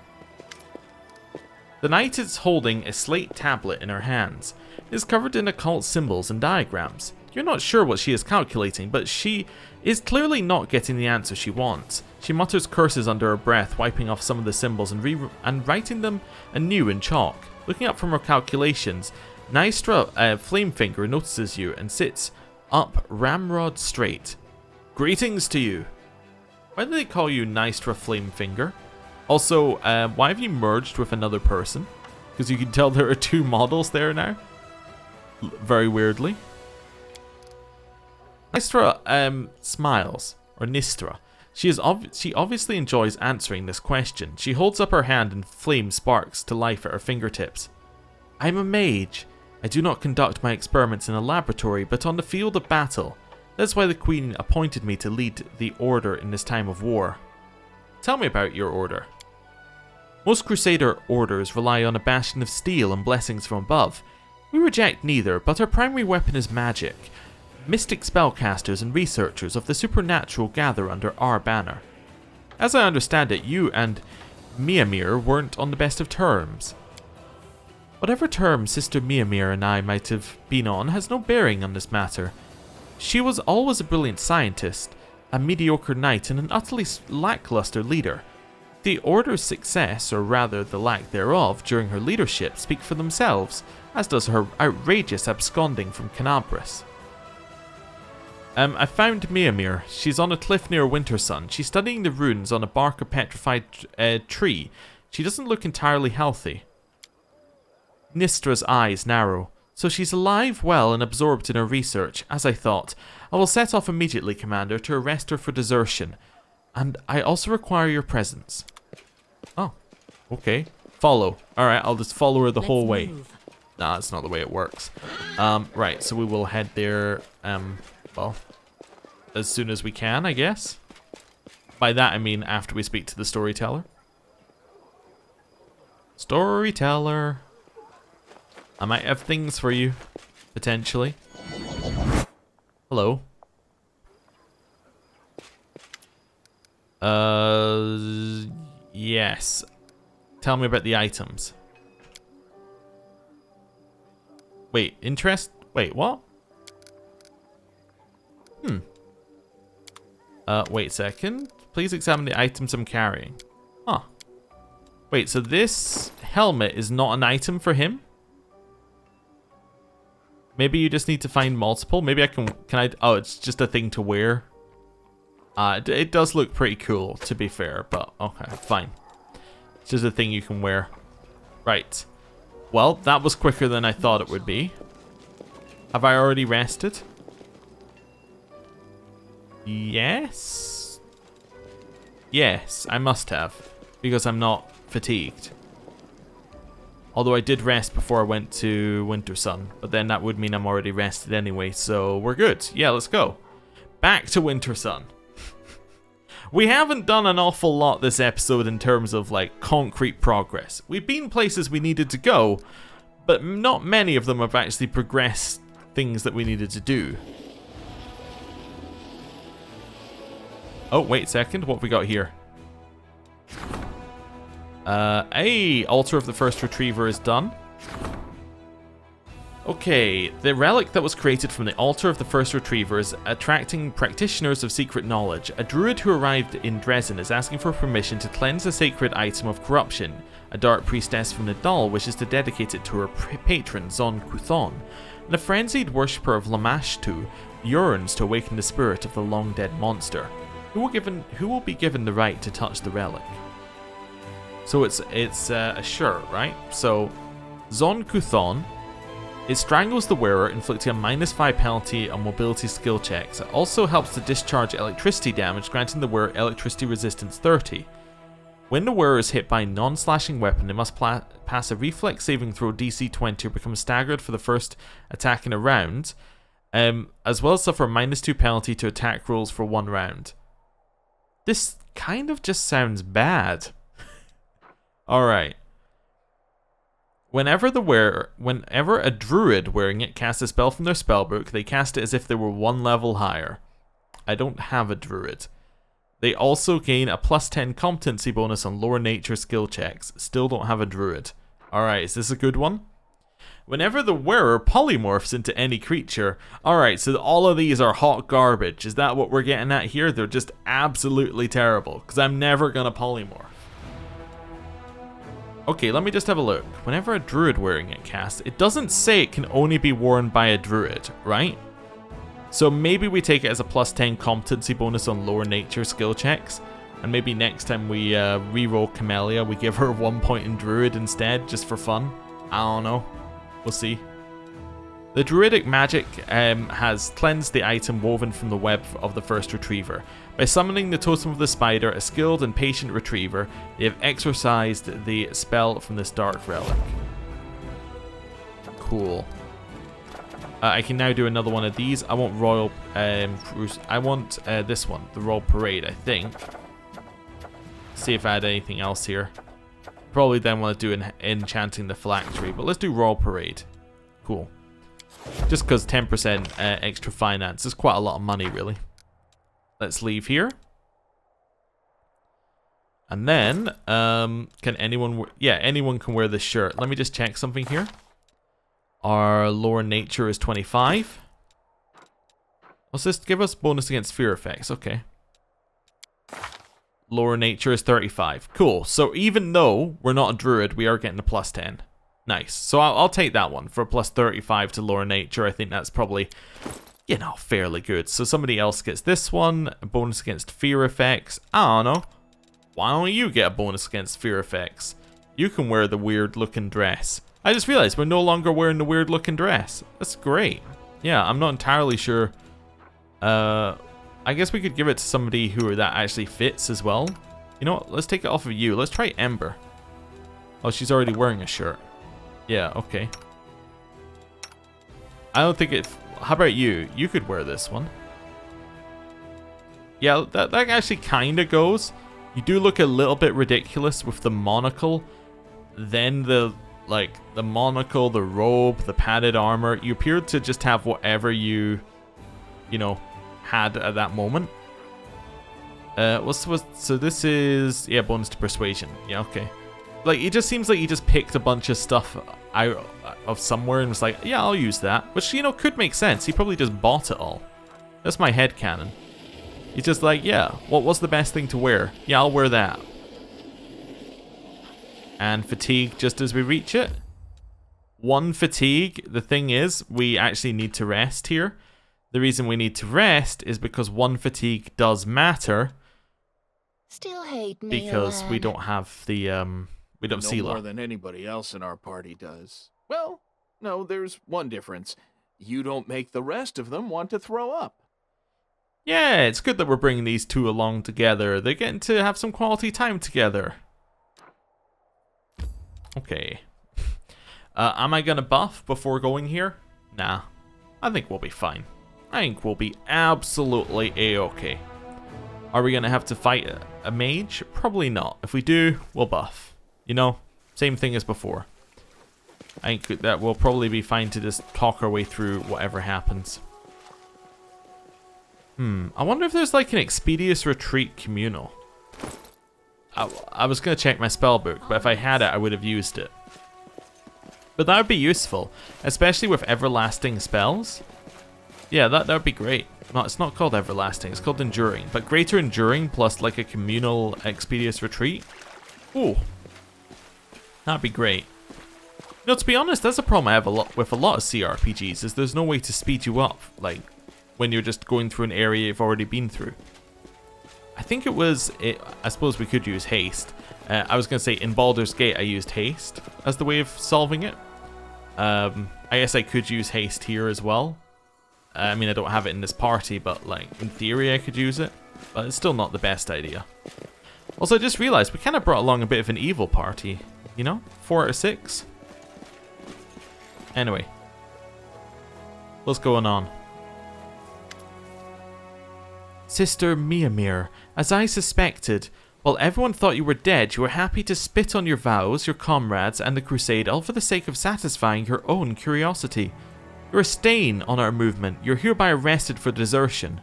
The knight is holding a slate tablet in her hands. It is covered in occult symbols and diagrams. You're not sure what she is calculating, but she is clearly not getting the answer she wants. She mutters curses under her breath, wiping off some of the symbols and writing them anew in chalk. Looking up from her calculations, Nystra Flamefinger notices you and sits up ramrod straight. Greetings to you. Why do they call you Nystra Flamefinger? Also, why have you merged with another person? Because you can tell there are two models there now. Very weirdly. Nistra smiles, or Nistra. She obviously enjoys answering this question. She holds up her hand and flame sparks to life at her fingertips. I'm a mage. I do not conduct my experiments in a laboratory, but on the field of battle. That's why the Queen appointed me to lead the Order in this time of war. Tell me about your Order. Most Crusader orders rely on a bastion of steel and blessings from above. We reject neither, but our primary weapon is magic. Mystic spellcasters and researchers of the supernatural gather under our banner. As I understand it, you and Miamir weren't on the best of terms. Whatever terms Sister Miamir and I might have been on has no bearing on this matter. She was always a brilliant scientist, a mediocre knight, and an utterly lackluster leader. The Order's success, or rather the lack thereof, during her leadership speak for themselves, as does her outrageous absconding from Canabris. I found Miamir. She's on a cliff near Wintersun. She's studying the runes on a bark of petrified tree. She doesn't look entirely healthy. Nistra's eyes narrow. So she's alive, well, and absorbed in her research, as I thought. I will set off immediately, Commander, to arrest her for desertion. And I also require your presence. Oh, okay. Follow. Alright, I'll just follow her the whole way. Nah, that's not the way it works. Right, so we will head there, well, as soon as we can, I guess. By that I mean after we speak to the Storyteller. Storyteller. I might have things for you, potentially. Hello. Yes. Tell me about the items. Wait, interest? Wait, what? Wait a second. Please examine the items I'm carrying. Huh. Wait, so this helmet is not an item for him? Maybe you just need to find multiple. Maybe I can I? Oh, it's just a thing to wear. It does look pretty cool, to be fair, but okay, fine. It's just a thing you can wear. Right. Well, that was quicker than I thought it would be. Have I already rested? Yes? Yes, I must have, because I'm not fatigued. Although I did rest before I went to Winter Sun, but then that would mean I'm already rested anyway, so we're good. Yeah, let's go. Back to Winter Sun. We haven't done an awful lot this episode in terms of, like, concrete progress. We've been places we needed to go, but not many of them have actually progressed things that we needed to do. Oh, wait a second. What have we got here? Hey, Altar of the First Retriever is done. Okay, the relic that was created from the Altar of the First Retriever is attracting practitioners of secret knowledge. A druid who arrived in Dresden is asking for permission to cleanse a sacred item of corruption. A dark priestess from Nadal wishes to dedicate it to her patron, Zon Kuthon. And a frenzied worshipper of Lamashtu yearns to awaken the spirit of the long-dead monster. Who will be given the right to touch the relic? So it's a shirt, right? So, Zon Kuthon. It strangles the wearer, inflicting a -5 penalty on mobility skill checks. It also helps to discharge electricity damage, granting the wearer electricity resistance 30. When the wearer is hit by a non-slashing weapon, they must pass a reflex saving throw DC 20 or become staggered for the first attack in a round, as well as suffer a -2 penalty to attack rolls for 1 round. This kind of just sounds bad. Alright. Whenever a druid wearing it casts a spell from their spellbook, they cast it as if they were 1 level higher. I don't have a druid. They also gain a +10 competency bonus on lower nature skill checks. Still don't have a druid. Alright, is this a good one? Whenever the wearer polymorphs into any creature. Alright, so all of these are hot garbage. Is that what we're getting at here? They're just absolutely terrible, because I'm never going to polymorph. Okay, let me just have a look. Whenever a druid wearing it casts, it doesn't say it can only be worn by a druid, right? So maybe we take it as a +10 competency bonus on lower nature skill checks, and maybe next time we re-roll Camellia, we give her 1 point in druid instead, just for fun. I don't know. We'll see. The druidic magic has cleansed the item woven from the web of the first retriever. By summoning the totem of the spider, a skilled and patient retriever, they have exorcised the spell from this dark relic. Cool. I can now do another one of these. I want Royal Cruise. I want this one, the Royal Parade, I think. See if I had anything else here. Probably then want to do enchanting the phylactery, but let's do Royal Parade. Cool. Just because 10% extra finance is quite a lot of money, really. Let's leave here. And then, can anyone... Yeah, anyone can wear this shirt. Let me just check something here. Our lower nature is 25. Let's just give us bonus against fear effects. Okay. Lower nature is 35. Cool. So even though we're not a druid, we are getting a +10. Nice. So I'll take that one for a +35 to lower nature. I think that's probably, you know, fairly good. So somebody else gets this one. A bonus against fear effects. I don't know. Why don't you get a bonus against fear effects? You can wear the weird looking dress. I just realized we're no longer wearing the weird looking dress. That's great. Yeah, I'm not entirely sure. I guess we could give it to somebody who that actually fits as well. You know what? Let's take it off of you. Let's try Ember. Oh, she's already wearing a shirt. Yeah, okay. I don't think it... How about you? You could wear this one. Yeah, that actually kind of goes. You do look a little bit ridiculous with the monocle. Then the monocle, the robe, the padded armor. You appear to just have whatever you know, had at that moment. So this is... Yeah, bonus to persuasion. Yeah, okay. Like, it just seems like he just picked a bunch of stuff out of somewhere and was like, yeah, I'll use that. Which, you know, could make sense. He probably just bought it all. That's my headcanon. He's just like, yeah, what's the best thing to wear? Yeah, I'll wear that. And fatigue just as we reach it. 1 fatigue. The thing is, we actually need to rest here. The reason we need to rest is because 1 fatigue does matter. Still hate me, Because we lad. don't have the, we don't No seal more her. than anybody else in our party does. Well, no, there's one difference. You don't make the rest of them want to throw up. Yeah, it's good that we're bringing these two along together. They're getting to have some quality time together. Okay. Am I gonna buff before going here? Nah. I think we'll be fine. I think we'll be absolutely a-okay. Are we gonna have to fight a mage? Probably not. If we do, we'll buff. You know, same thing as before. I think that we'll probably be fine to just talk our way through whatever happens. I wonder if there's like an Expedious Retreat communal. I was going to check my spell book, but if I had it, I would have used it. But that would be useful, especially with everlasting spells. Yeah, that would be great. No, it's not called everlasting, it's called enduring. But greater enduring plus like a communal Expedious Retreat. Ooh. That'd be great. You know, to be honest, that's a problem I have with a lot of CRPGs, is there's no way to speed you up, like, when you're just going through an area you've already been through. I think I suppose we could use haste. I was going to say, in Baldur's Gate, I used haste as the way of solving it. I guess I could use haste here as well. I mean, I don't have it in this party, but, like, in theory I could use it. But it's still not the best idea. Also, I just realized we kind of brought along a bit of an evil party, you know? 4 out of 6. Anyway. What's going on? Sister Miamir, as I suspected, while everyone thought you were dead, you were happy to spit on your vows, your comrades, and the crusade, all for the sake of satisfying your own curiosity. You're a stain on our movement. You're hereby arrested for desertion.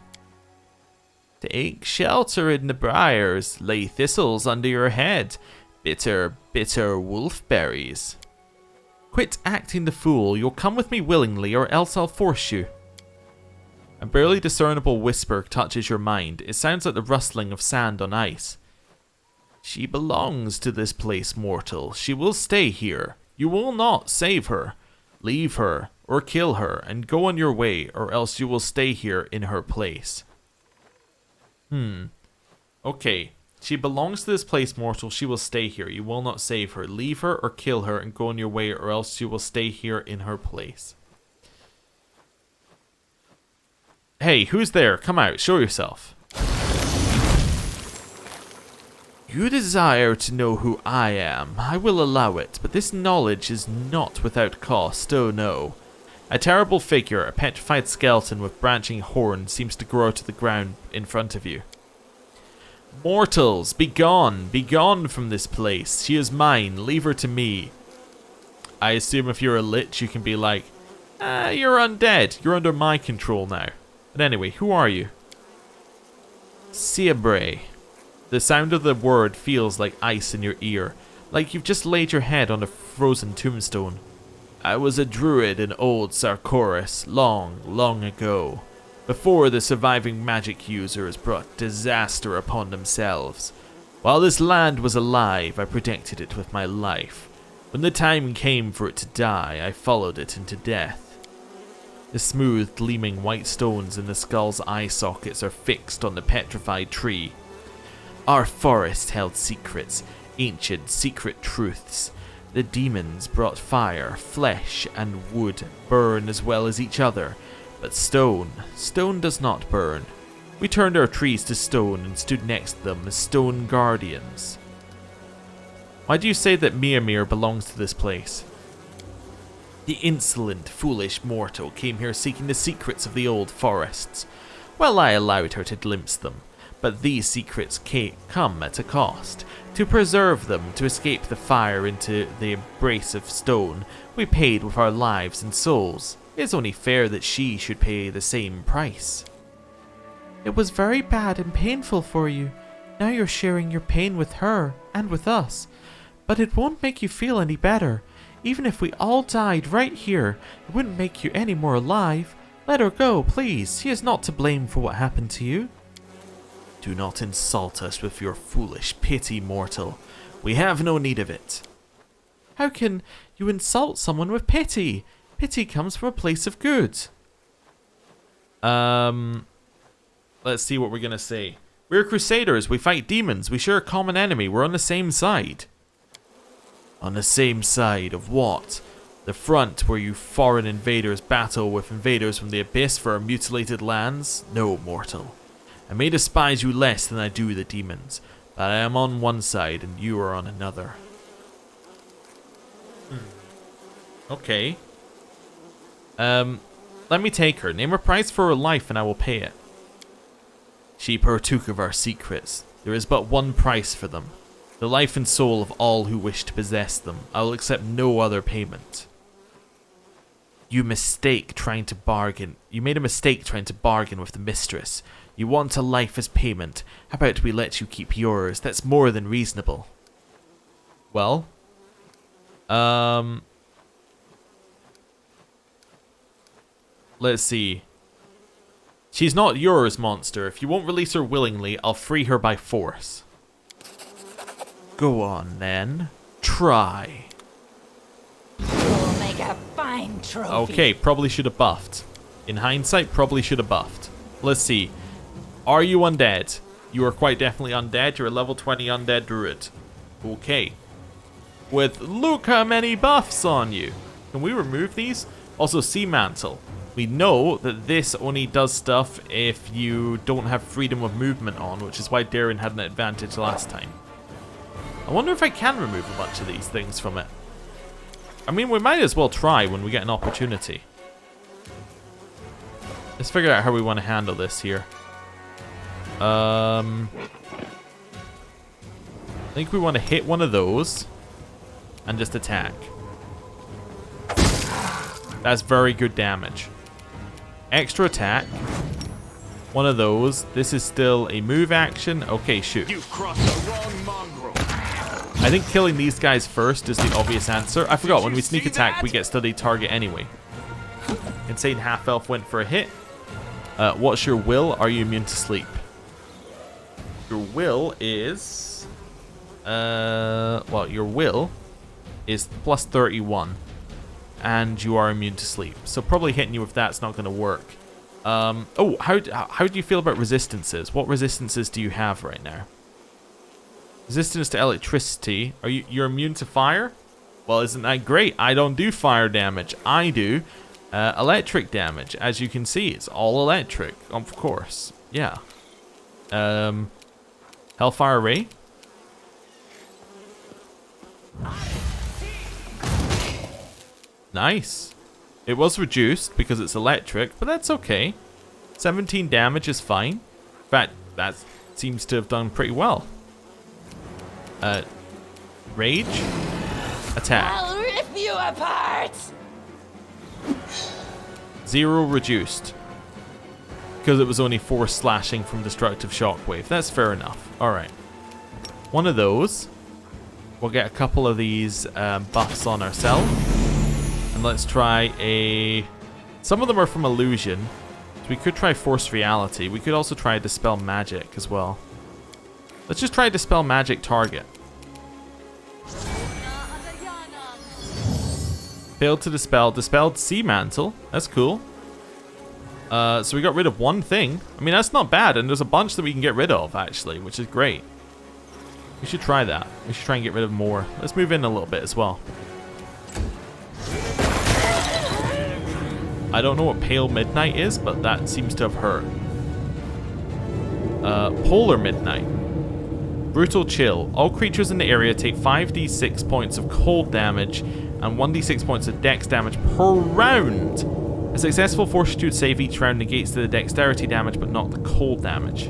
Take shelter in the briars, lay thistles under your head. Bitter, bitter wolfberries. Quit acting the fool. You'll come with me willingly, or else I'll force you. A barely discernible whisper touches your mind. It sounds like the rustling of sand on ice. She belongs to this place, mortal. She will stay here. You will not save her. Leave her, or kill her, and go on your way, or else you will stay here in her place. Okay. She belongs to this place, mortal. She will stay here. You will not save her. Leave her, or kill her, and go on your way, or else you will stay here in her place. Hey, who's there? Come out, show yourself. You desire to know who I am. I will allow it, but this knowledge is not without cost, oh no. A terrible figure, a petrified skeleton with branching horns, seems to grow to the ground in front of you. Mortals, be gone from this place. She is mine, leave her to me. I assume if you're a lich, you can be like, you're undead, you're under my control now. But anyway, who are you? Siabre. The sound of the word feels like ice in your ear, like you've just laid your head on a frozen tombstone. I was a druid in old Sarkoris, long, long ago, before the surviving magic users brought disaster upon themselves. While this land was alive, I protected it with my life. When the time came for it to die, I followed it into death. The smooth, gleaming white stones in the skull's eye sockets are fixed on the petrified tree. Our forest held secrets, ancient secret truths. The demons brought fire, flesh, and wood burn as well as each other. But stone does not burn. We turned our trees to stone and stood next to them as stone guardians. Why do you say that Miamir belongs to this place? The insolent, foolish mortal came here seeking the secrets of the old forests. Well, I allowed her to glimpse them, but these secrets come at a cost. To preserve them, to escape the fire into the embrace of stone, we paid with our lives and souls. It is only fair that she should pay the same price. It was very bad and painful for you. Now you're sharing your pain with her, and with us. But it won't make you feel any better. Even if we all died right here, it wouldn't make you any more alive. Let her go, please. She is not to blame for what happened to you. Do not insult us with your foolish pity, mortal. We have no need of it. How can you insult someone with pity? Pity comes from a place of good. Let's see what we're gonna say. We're crusaders. We fight demons. We share a common enemy. We're on the same side. On the same side of what? The front where you foreign invaders battle with invaders from the abyss for our mutilated lands? No, mortal. I may despise you less than I do the demons, but I am on one side and you are on another. Okay. Let me take her. Name a price for her life and I will pay it. She partook of our secrets. There is but one price for them. The life and soul of all who wish to possess them. I will accept no other payment. You made a mistake trying to bargain with the mistress. You want a life as payment. How about we let you keep yours? That's more than reasonable. Well, let's see. She's not yours, monster. If you won't release her willingly, I'll free her by force. Go on, then. Try. You'll make a fine trophy. Okay, probably should have buffed. In hindsight, probably should have buffed. Let's see. Are you undead? You are quite definitely undead. You're a level 20 undead druid. Okay. With look how many buffs on you. Can we remove these? Also, Sea Mantle. We know that this only does stuff if you don't have freedom of movement on, which is why Darren had an advantage last time. I wonder if I can remove a bunch of these things from it. I mean, we might as well try when we get an opportunity. Let's figure out how we want to handle this here. I think we want to hit one of those and just attack. That's very good damage. Extra attack. One of those. This is still a move action. Okay, shoot. You crossed the wrong mongrel. I think killing these guys first is the obvious answer. I forgot, when we sneak attack, we get studied target anyway. Insane half-elf went for a hit. What's your will? Are you immune to sleep? Your will is... well, your will is plus 31. And you are immune to sleep. So probably hitting you with that's not going to work. Oh, how do you feel about resistances? What resistances do you have right now? Resistance to electricity. You're immune to fire? Well, isn't that great? I don't do fire damage. I do electric damage. As you can see, it's all electric. Of course. Yeah. Hellfire Ray. Nice. It was reduced because it's electric, but that's okay. 17 damage is fine. In fact, that seems to have done pretty well. Rage. Attack. I'll rip you apart. 0 reduced. Because it was only 4 slashing from destructive shockwave. That's fair enough. Alright. One of those. We'll get a couple of these buffs on ourselves. And let's try a... Some of them are from illusion. So we could try force reality. We could also try dispel magic as well. Let's just try dispel magic target. Failed to dispel. Dispelled Sea Mantle. That's cool. So we got rid of one thing. I mean, that's not bad. And there's a bunch that we can get rid of, actually, which is great. We should try that. We should try and get rid of more. Let's move in a little bit as well. I don't know what Pale Midnight is, but that seems to have hurt. Polar Midnight. Brutal Chill. All creatures in the area take 5d6 points of cold damage and 1d6 points of dex damage per round. A successful fortitude save each round negates the dexterity damage, but not the cold damage.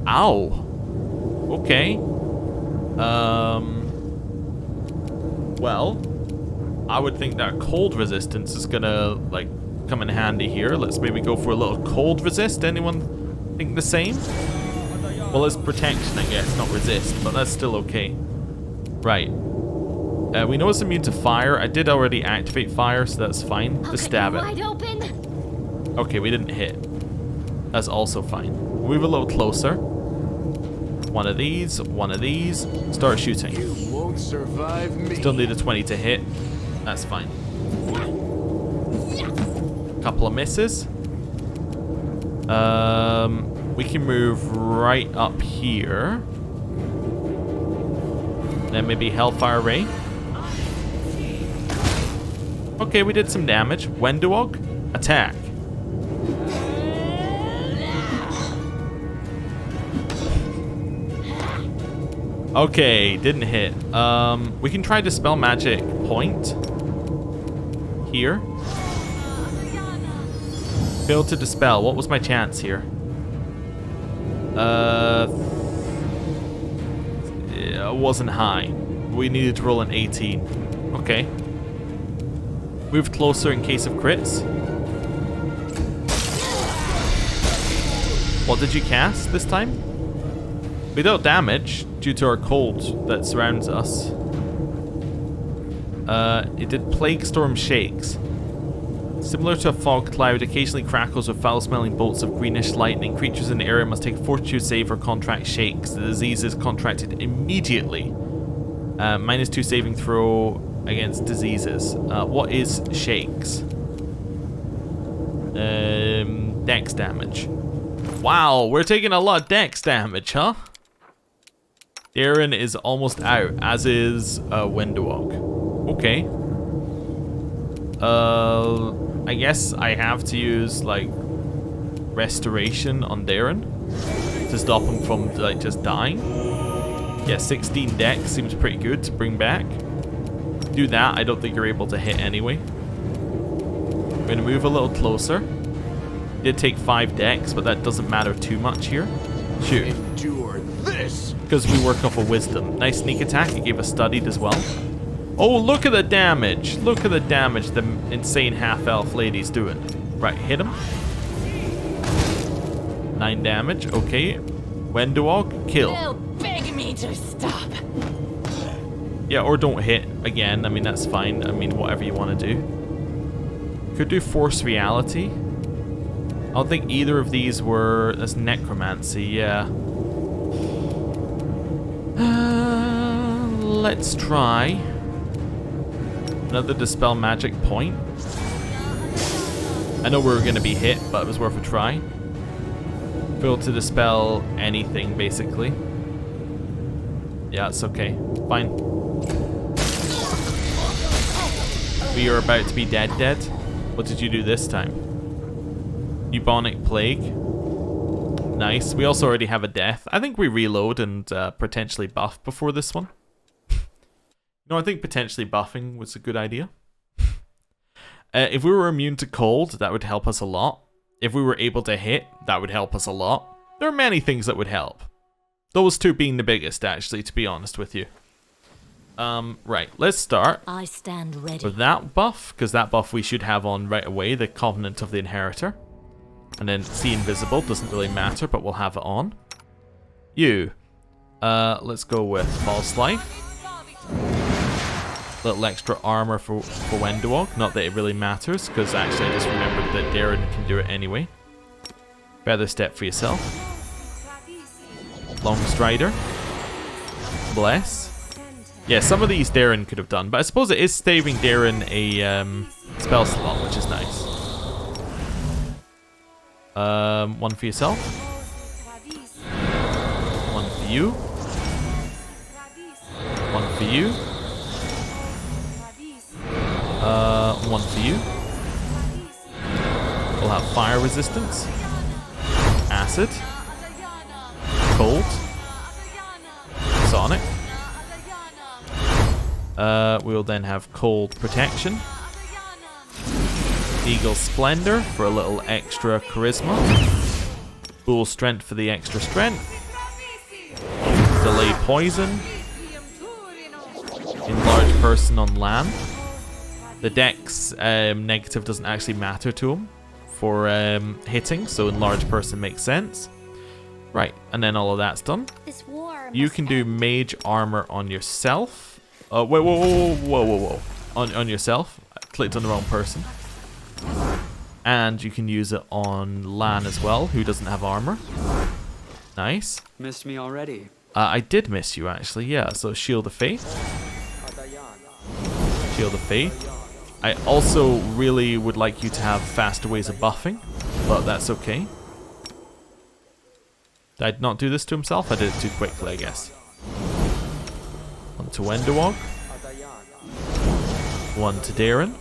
Ow. Okay. Well, I would think that cold resistance is gonna, like, come in handy here. Let's maybe go for a little cold resist. Anyone think the same? Well, it's protection, I guess, not resist, but that's still okay. Right. We know it's immune to fire. I did already activate fire, so that's fine. Just stab it. Wide open. Okay, we didn't hit. That's also fine. Move a little closer. One of these, one of these. Start shooting. You won't survive me. Still need a 20 to hit. That's fine. Couple of misses. We can move right up here. Then maybe Hellfire Ray. Okay, we did some damage. Wenduog, attack. Okay, didn't hit. We can try Dispel Magic Point. Here. Failed to dispel. What was my chance here? It wasn't high. We needed to roll an 18. Okay. Move closer in case of crits. What did you cast this time? We dealt damage due to our cold that surrounds us. It did Plague Storm Shakes. Similar to a fog cloud, occasionally crackles with foul-smelling bolts of greenish lightning. Creatures in the area must take a fortitude save or contract shakes. The disease is contracted immediately. -2 saving throw against diseases. What is shakes? Dex damage. Wow, we're taking a lot of dex damage, huh? Darren is almost out, as is Wenduog. Okay. I guess I have to use, like, Restoration on Darren to stop him from, like, just dying. Yeah, 16 dex seems pretty good to bring back. Do that, I don't think you're able to hit anyway. We're gonna move a little closer. Did take 5 dex, but that doesn't matter too much here. Shoot. Endure this. Because we work off of wisdom. Nice sneak attack, it gave us studied as well. Oh, look at the damage! Look at the damage the insane half-elf lady's doing. Right, hit him. 9 damage, okay. Wenduog, kill. They'll beg me to stop. Yeah, or don't hit again. I mean, that's fine. I mean, whatever you want to do. Could do Force Reality. I don't think either of these were... That's Necromancy, yeah. Let's try... Another Dispel Magic Point. I know we were going to be hit, but it was worth a try. Failed to dispel anything, basically. Yeah, it's okay. Fine. We are about to be dead. What did you do this time? Bubonic Plague. Nice. We also already have a death. I think we reload and potentially buff before this one. No, I think potentially buffing was a good idea. If we were immune to cold, that would help us a lot. If we were able to hit, that would help us a lot. There are many things that would help. Those two being the biggest, actually, to be honest with you. Right, let's start I stand ready. with that buff, because that buff we should have on right away, the Covenant of the Inheritor. And then See Invisible, doesn't really matter, but we'll have it on. You. Let's go with False Life. Little extra armor for Wenduog. Not that it really matters, because actually I just remembered that Darren can do it anyway. Feather Step for yourself. Long Strider. Bless. Yeah, some of these Darren could have done, but I suppose it is saving Darren a spell slot, which is nice. One for yourself. One for you. One for you. One for you. We'll have fire resistance. Acid. Cold. Sonic. We'll then have cold protection. Eagle Splendor for a little extra charisma. Bull Strength for the extra strength. Delay Poison. Enlarge Person on land. The dex negative doesn't actually matter to him for hitting, so Enlarge Person makes sense. Right, and then all of that's done. You can do Mage Armor on yourself. Whoa. On yourself. I clicked on the wrong person. And you can use it on Lan as well, who doesn't have armor. Nice. Missed me already. I did miss you, actually, yeah. So Shield of Faith. Shield of Faith. I also really would like you to have faster ways of buffing, but that's okay. Did I not do this to himself? I did it too quickly, I guess. One to Wendowog. One to Darren.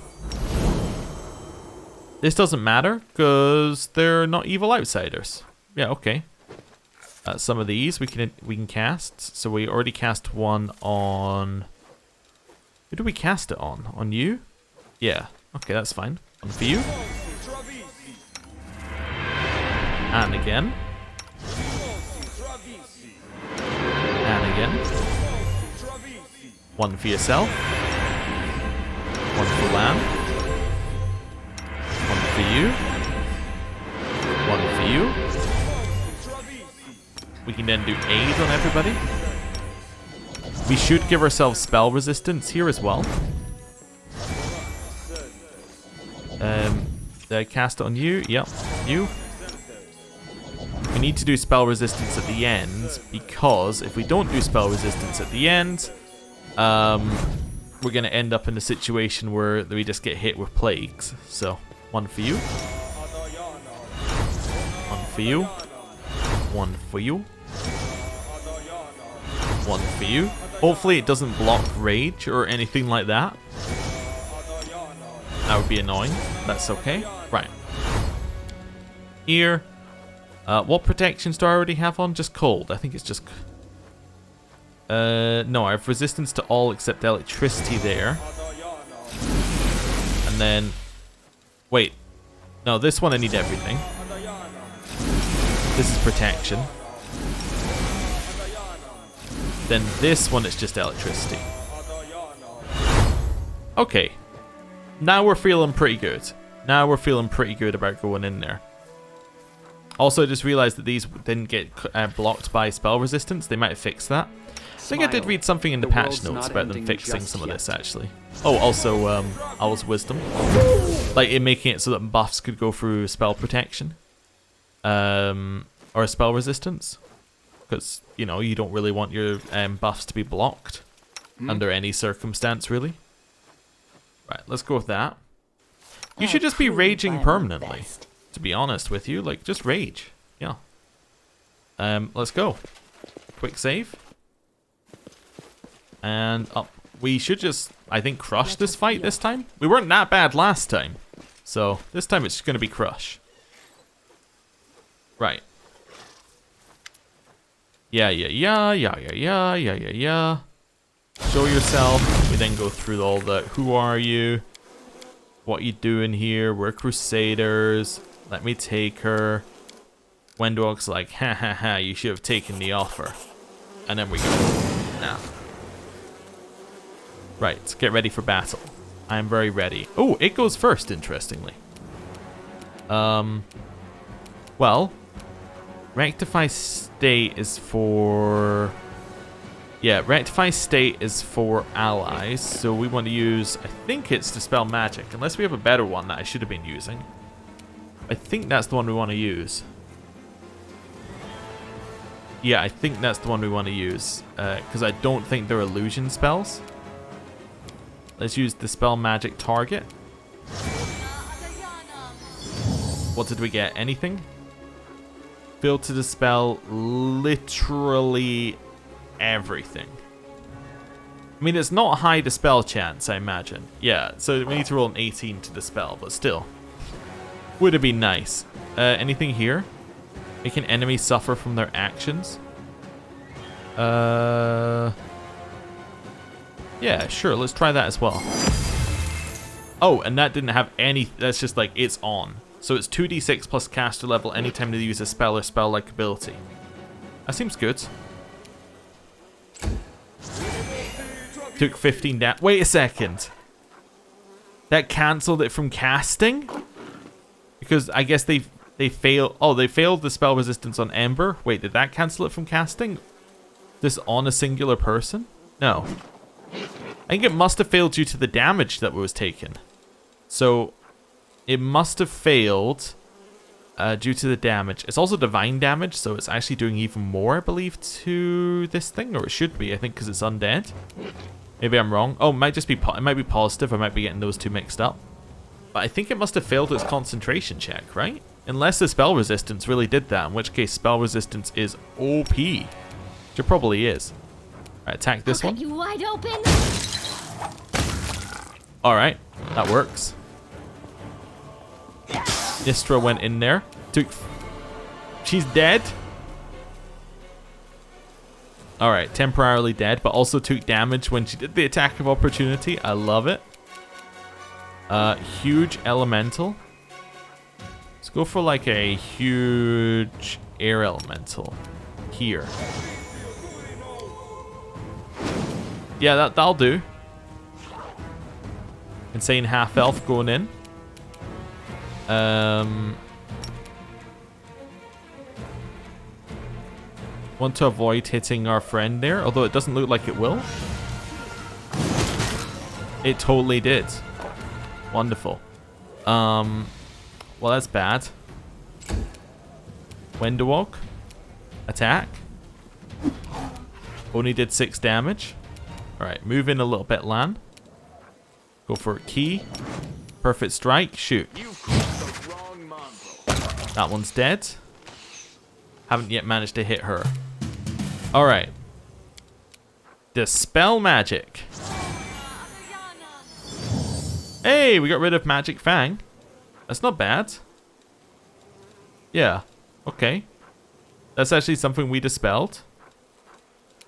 This doesn't matter, because they're not evil outsiders. Yeah, okay. Some of these we can cast. So we already cast one on... Who do we cast it on? On you? Yeah. Okay, that's fine. One for you. And again. And again. One for yourself. One for Lamb. One for you. One for you. We can then do aid on everybody. We should give ourselves spell resistance here as well. Did I cast it on you? Yep, you. We need to do spell resistance at the end, because if we don't do spell resistance at the end, we're going to end up in a situation where we just get hit with plagues. So, one for you. One for you. One for you. One for you. Hopefully it doesn't block rage or anything like that. That would be annoying. That's okay. Right. Here. What protections do I already have on? Just cold. I think it's just... no, I have resistance to all except electricity there. And then... Wait. No, this one I need everything. This is protection. Then this one is just electricity. Okay. Now we're feeling pretty good. Now we're feeling pretty good about going in there. Also, I just realized that these didn't get blocked by spell resistance. They might have fixed that. I think I did read something in the patch notes about them fixing some of this, actually. Oh, also, Owl's Wisdom. Like, in making it so that buffs could go through spell protection. Or spell resistance. Because, you know, you don't really want your buffs to be blocked. Under any circumstance, really. Right, let's go with that. You should just be raging permanently. To be honest with you, like, just rage. Yeah. Let's go. Quick save. And up. We should just, I think, crush this fight this time. We weren't that bad last time. So, this time it's going to be crush. Right. Yeah. Show yourself. We then go through all the, who are you? What you doing here? We're Crusaders. Let me take her. Wendwalk's like, ha ha ha, you should have taken the offer. And then we go. Nah. Right, let's get ready for battle. I am very ready. Oh, it goes first, interestingly. Well, Rectify State is for... Yeah, Rectify State is for allies, so we want to use... I think it's Dispel Magic, unless we have a better one that I should have been using. I think that's the one we want to use. Yeah, I think that's the one we want to use, because I don't think they're illusion spells. Let's use Dispel Magic Target. What did we get? Anything? Failed to dispel literally everything. I mean, it's not a high dispel chance, I imagine. Yeah, so we need to roll an 18 to dispel, but still. Would have been nice. Anything here? Make an enemy suffer from their actions. Yeah, sure, let's try that as well. Oh, and that didn't have any... That's just like, it's on. So it's 2d6 plus caster level anytime they use a spell or spell-like ability. That seems good. Took 15 damage. Wait a second. That cancelled it from casting? Because I guess they failed... Oh, they failed the spell resistance on Ember. Wait, did that cancel it from casting? This on a singular person? No. I think it must have failed due to the damage that was taken. So, it must have failed due to the damage. It's also divine damage, so it's actually doing even more, I believe, to this thing. Or it should be, I think, because it's undead. Maybe I'm wrong. Oh, it might just be it might be positive. I might be getting those two mixed up. But I think it must have failed its concentration check, right? Unless the spell resistance really did that, in which case spell resistance is OP. Which it probably is. Alright, attack this one. You wide open. Alright, that works. Nistra went in there. She's dead. Alright, temporarily dead, but also took damage when she did the attack of opportunity. I love it. Huge elemental. Let's go for like a huge air elemental here. Yeah, that'll do. Insane half elf going in. Want to avoid hitting our friend there, although it doesn't look like it will. It totally did. Wonderful. Well, that's bad. Wendowalk. Attack. Only did 6 damage. Alright, move in a little bit, Lan. Go for a key. Perfect strike. Shoot. That one's dead. Haven't yet managed to hit her. Alright. Dispel magic. Hey, we got rid of Magic Fang. That's not bad. Yeah. Okay. That's actually something we dispelled.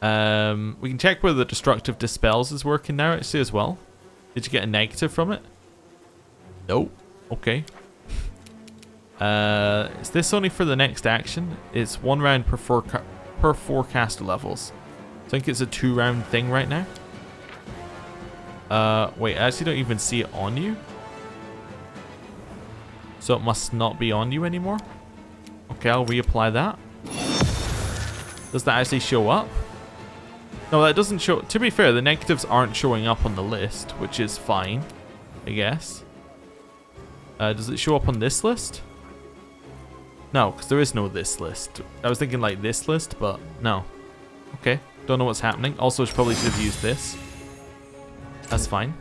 We can check whether the destructive dispels is working now actually as well. Did you get a negative from it? Nope. Okay. Is this only for the next action? It's 1 round per 4 caster levels. I think it's a 2-round thing right now. Wait, I actually don't even see it on you. So it must not be on you anymore. Okay, I'll reapply that. Does that actually show up? No, that doesn't show. To be fair, the negatives aren't showing up on the list, which is fine, I guess. Does it show up on this list? No, because there is no this list. I was thinking like this list, but no. Okay, don't know what's happening. Also, I probably should have used this. That's fine.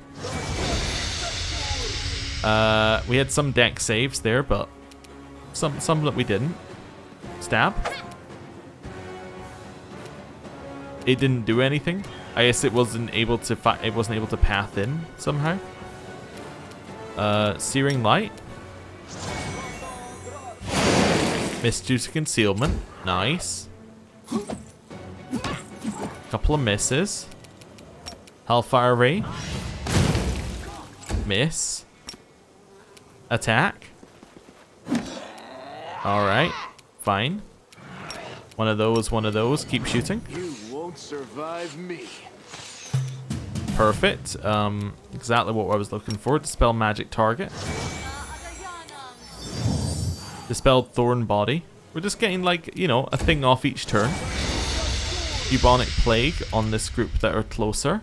We had some deck saves there, but some that we didn't. Stab. It didn't do anything. I guess it wasn't able to path in somehow. Searing Light. Missed due to concealment. Nice. Couple of misses. Hellfire Ray. Miss. Attack. Alright. Fine. One of those. Keep shooting. You won't survive me. Perfect. Exactly what I was looking for. Dispel magic target. Dispelled thorn body. We're just getting like, you know, a thing off each turn. Bubonic plague on this group that are closer.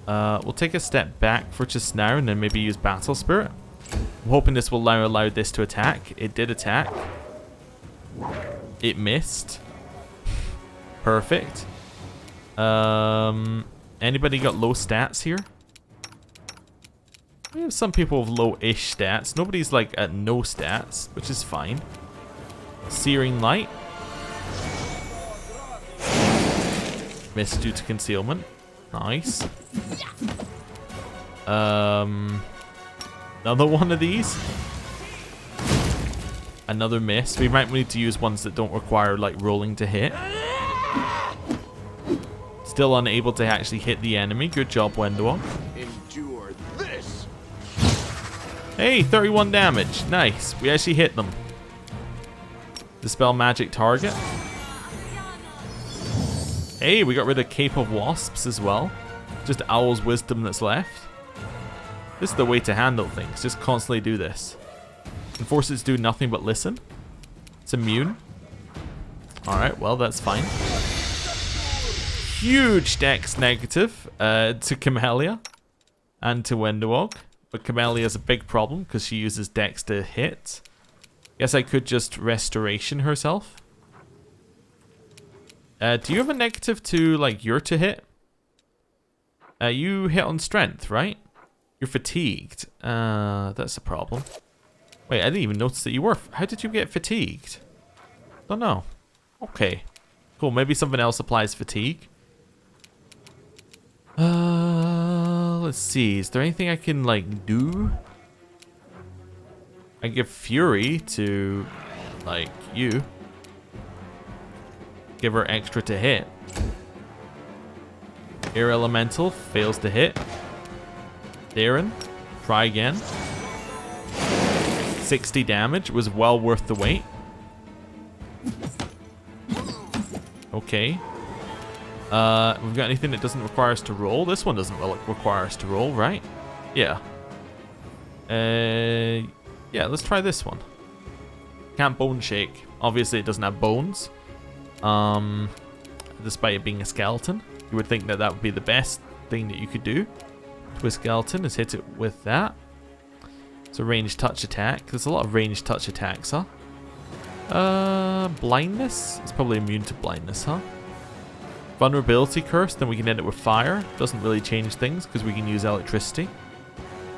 We'll take a step back for just now and then maybe use Battle Spirit. I'm hoping this will allow this to attack. It did attack. It missed. Perfect. Anybody got low stats here? We have some people with low-ish stats. Nobody's like at no stats, which is fine. Searing Light. Missed due to concealment. Nice. Another one of these. Another miss. We might need to use ones that don't require like rolling to hit. Still unable to actually hit the enemy. Good job, Wendell. Endure this. Hey, 31 damage. Nice. We actually hit them. Dispel magic target. Hey, we got rid of Cape of Wasps as well. Just Owl's Wisdom that's left. This is the way to handle things. Just constantly do this. And force it to do nothing but listen. It's immune. Alright, well, that's fine. Huge dex negative to Camellia and to Wendowog. But Camellia is a big problem because she uses dex to hit. Guess I could just restoration herself. Do you have a negative to like your to hit? You hit on strength, right? You're fatigued. That's a problem. Wait, I didn't even notice that you were. How did you get fatigued? Don't know. Okay. Cool, maybe something else applies fatigue. Let's see. Is there anything I can, like, do? I give Fury to, like, you. Give her extra to hit. Air Elemental fails to hit. Darren, try again. 60 damage was well worth the wait. Okay. We've got anything that doesn't require us to roll? This one doesn't require us to roll, right? Yeah. Yeah, let's try this one. Can't bone shake. Obviously, it doesn't have bones. Despite it being a skeleton. You would think that that would be the best thing that you could do to a skeleton, is hit it with that. It's a ranged touch attack. There's a lot of ranged touch attacks, huh? Blindness? It's probably immune to blindness, huh? Vulnerability curse, then we can end it with fire. Doesn't really change things because we can use electricity.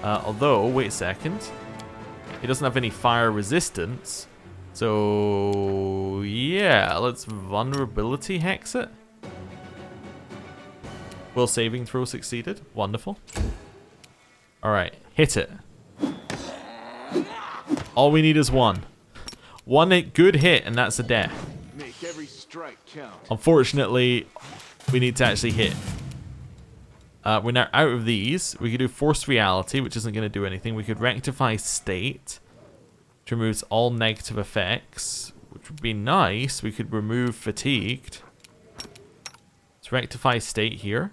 Although, wait a second. It doesn't have any fire resistance. So, yeah, let's vulnerability hex it. Will saving throw succeeded? Wonderful. Alright, hit it. All we need is one. One good hit, and that's a death. Make every strike count. Unfortunately, we need to actually hit. We're now out of these. We could do Forced Reality, which isn't going to do anything. We could Rectify State, which removes all negative effects, which would be nice. We could remove Fatigued. Let's Rectify State here.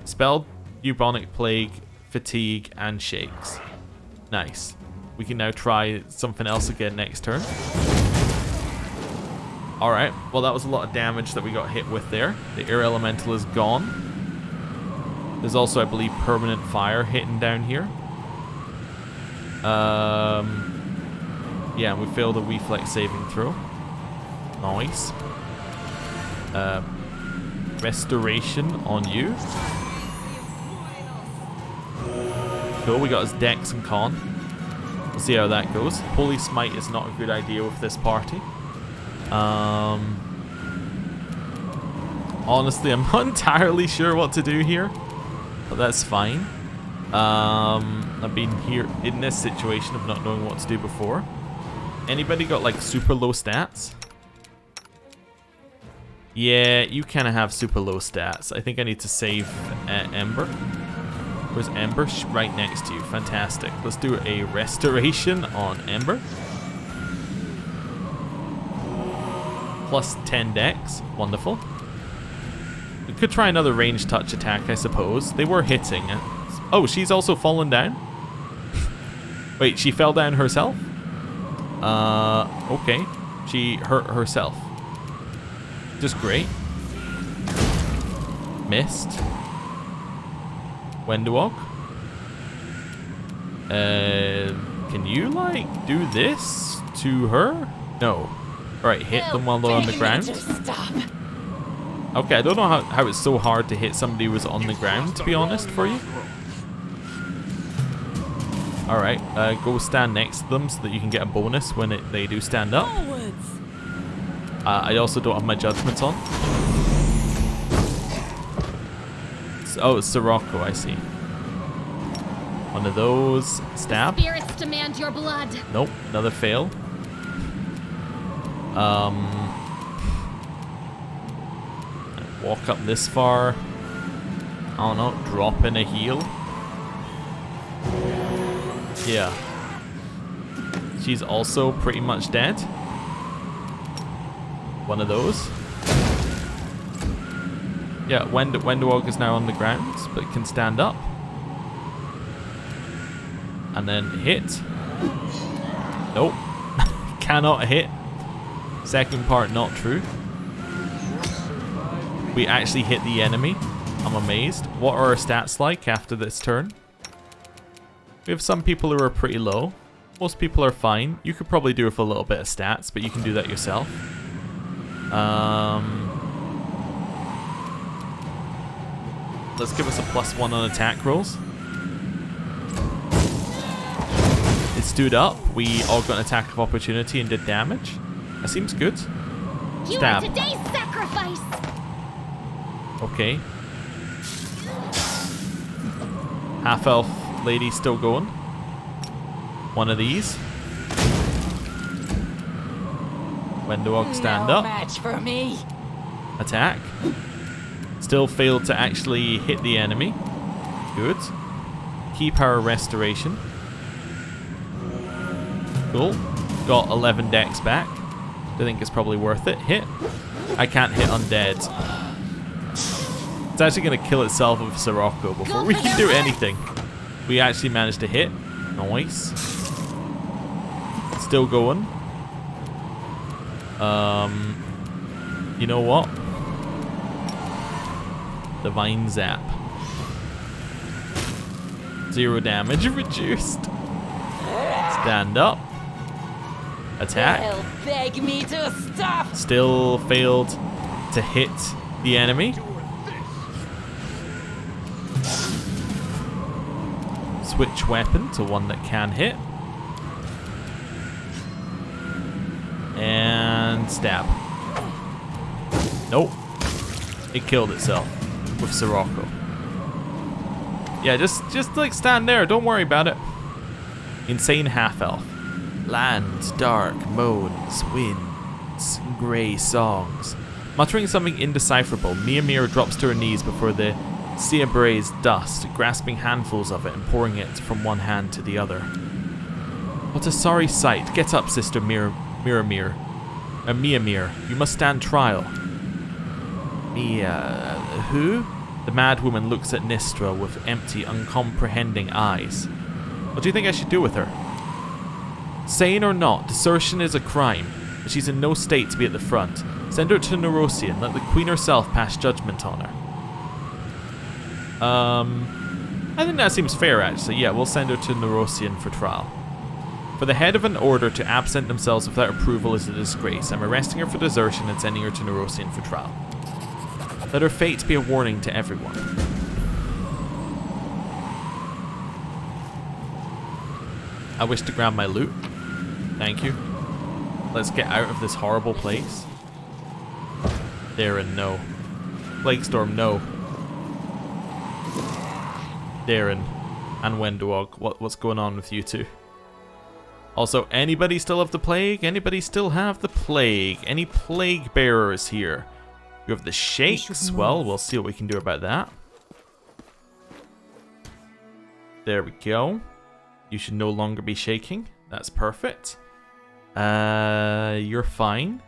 Spell Bubonic Plague, Fatigue, and Shakes. Nice. We can now try something else again next turn. Alright, well that was a lot of damage that we got hit with there. The Air Elemental is gone. There's also, I believe, permanent fire hitting down here. Yeah, and we failed a reflex saving throw. Nice. Restoration on you. Cool, we got his Dex and Con. We'll see how that goes. Holy Smite is not a good idea with this party. Honestly, I'm not entirely sure what to do here, but that's fine. I've been here in this situation of not knowing what to do before. Anybody got like super low stats? Yeah, you kind of have super low stats. I think I need to save Ember. Where's Ember? Right next to you. Fantastic. Let's do a restoration on Ember. Plus 10 dex. Wonderful. We could try another ranged touch attack, I suppose. They were hitting. Oh, she's also fallen down? Wait, she fell down herself? Okay. She hurt herself. Just great. Missed. Wendewog. Can you, like, do this to her? No. Alright, hit them while they're on the ground. Okay, I don't know how it's so hard to hit somebody who was on the ground, to be honest, for you. Alright, go stand next to them so that you can get a bonus when they do stand up. I also don't have my judgments on. Oh, it's Sirocco, I see. One of those. Stab. Spirits demand your blood. Nope, another fail. Walk up this far. I don't know, drop in a heal. Yeah. She's also pretty much dead. One of those. Yeah, Wendewog is now on the ground, but can stand up. And then hit. Nope. Cannot hit. Second part not true. We actually hit the enemy. I'm amazed. What are our stats like after this turn? We have some people who are pretty low. Most people are fine. You could probably do with a little bit of stats, but you can do that yourself. Let's give us a +1 on attack rolls. It stood up. We all got an attack of opportunity and did damage. That seems good. You Stab. are today's sacrifice. Okay. Half-elf lady still going. One of these. Wendog, stand No up. match for me. Attack. Still failed to actually hit the enemy. Good. Key power restoration. Cool. Got 11 dex back. I think it's probably worth it. Hit. I can't hit undead. It's actually going to kill itself with Sirocco before we can do anything. We actually managed to hit. Nice. Still going. You know what? Divine Zap. 0 damage reduced. Stand up. Attack. They'll beg me to stop. Still failed to hit the enemy. Switch weapon to one that can hit. And stab. Nope. It killed itself with Sirocco. Yeah, just like stand there. Don't worry about it. Insane half-elf. Land, dark, moans, winds, grey songs. Muttering something indecipherable, Mia drops to her knees before the sea-abrazed dust, grasping handfuls of it and pouring it from one hand to the other. What a sorry sight. Get up, sister Mia. You must stand trial. Mia... who? The mad woman looks at Nistra with empty, uncomprehending eyes. What do you think I should do with her? Sane or not, desertion is a crime, but she's in no state to be at the front. Send her to Nerosian. Let the queen herself pass judgment on her. I think that seems fair, actually. Yeah, we'll send her to Nerosian for trial. For the head of an order to absent themselves without approval is a disgrace. I'm arresting her for desertion and sending her to Nerosian for trial. Let her fate be a warning to everyone. I wish to grab my loot. Thank you. Let's get out of this horrible place. Darren, no. Plague Storm, no. Darren and Wendog, what's going on with you two? Also, anybody still have the plague? Anybody still have the plague? Any plague bearers here? You have the shakes? Well, we'll see what we can do about that. There we go. You should no longer be shaking. That's perfect. You're fine.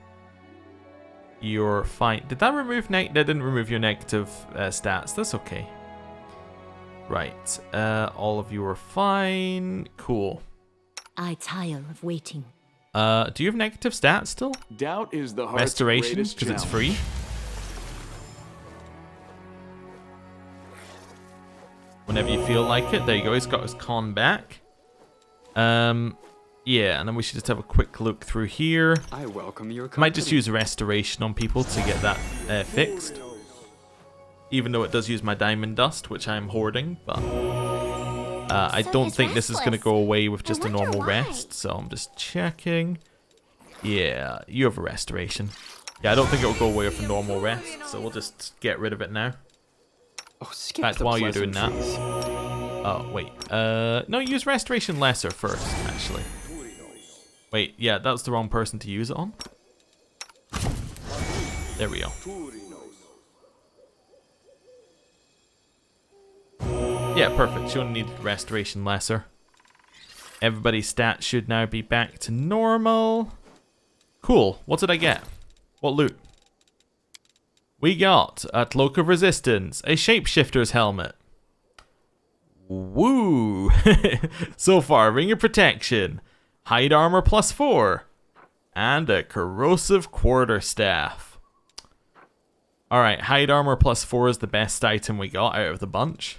You're fine. Did that remove that didn't remove your negative stats. That's okay. Right. All of you are fine. Cool. I tire of waiting. Do you have negative stats still? Doubt is the heart's Restoration, greatest because it's challenge. free. Whenever you feel like it. There you go. He's got his con back. Yeah, and then we should just have a quick look through here. I welcome your company. Might just use restoration on people to get that fixed. Even though it does use my diamond dust, which I'm hoarding, but I don't think this is going to go away with just a normal rest, so I'm just checking. Yeah, you have a restoration. Yeah, I don't think it will go away with a normal rest, so we'll just get rid of it now. Oh, skip In fact, the while you're doing that. pleasantries. Oh, wait. No, use restoration lesser first, actually. Wait, yeah, that was the wrong person to use it on. There we go. Yeah, perfect. You only need restoration lesser. Everybody's stats should now be back to normal. Cool. What did I get? What loot? We got a Cloak of Resistance, a Shapeshifter's Helmet. Woo! So far, Ring of Protection, Hide Armor +4, and a Corrosive Quarterstaff. Alright, Hide Armor +4 is the best item we got out of the bunch.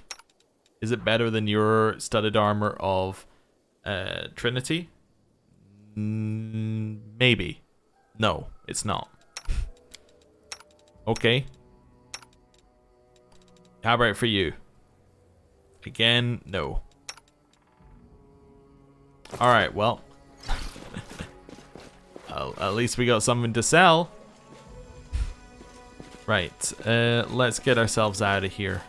Is it better than your Studded Armor of Trinity? Maybe. No, it's not. Okay. How about for you? Again, no. Alright, well. At least we got something to sell. Right, let's get ourselves out of here.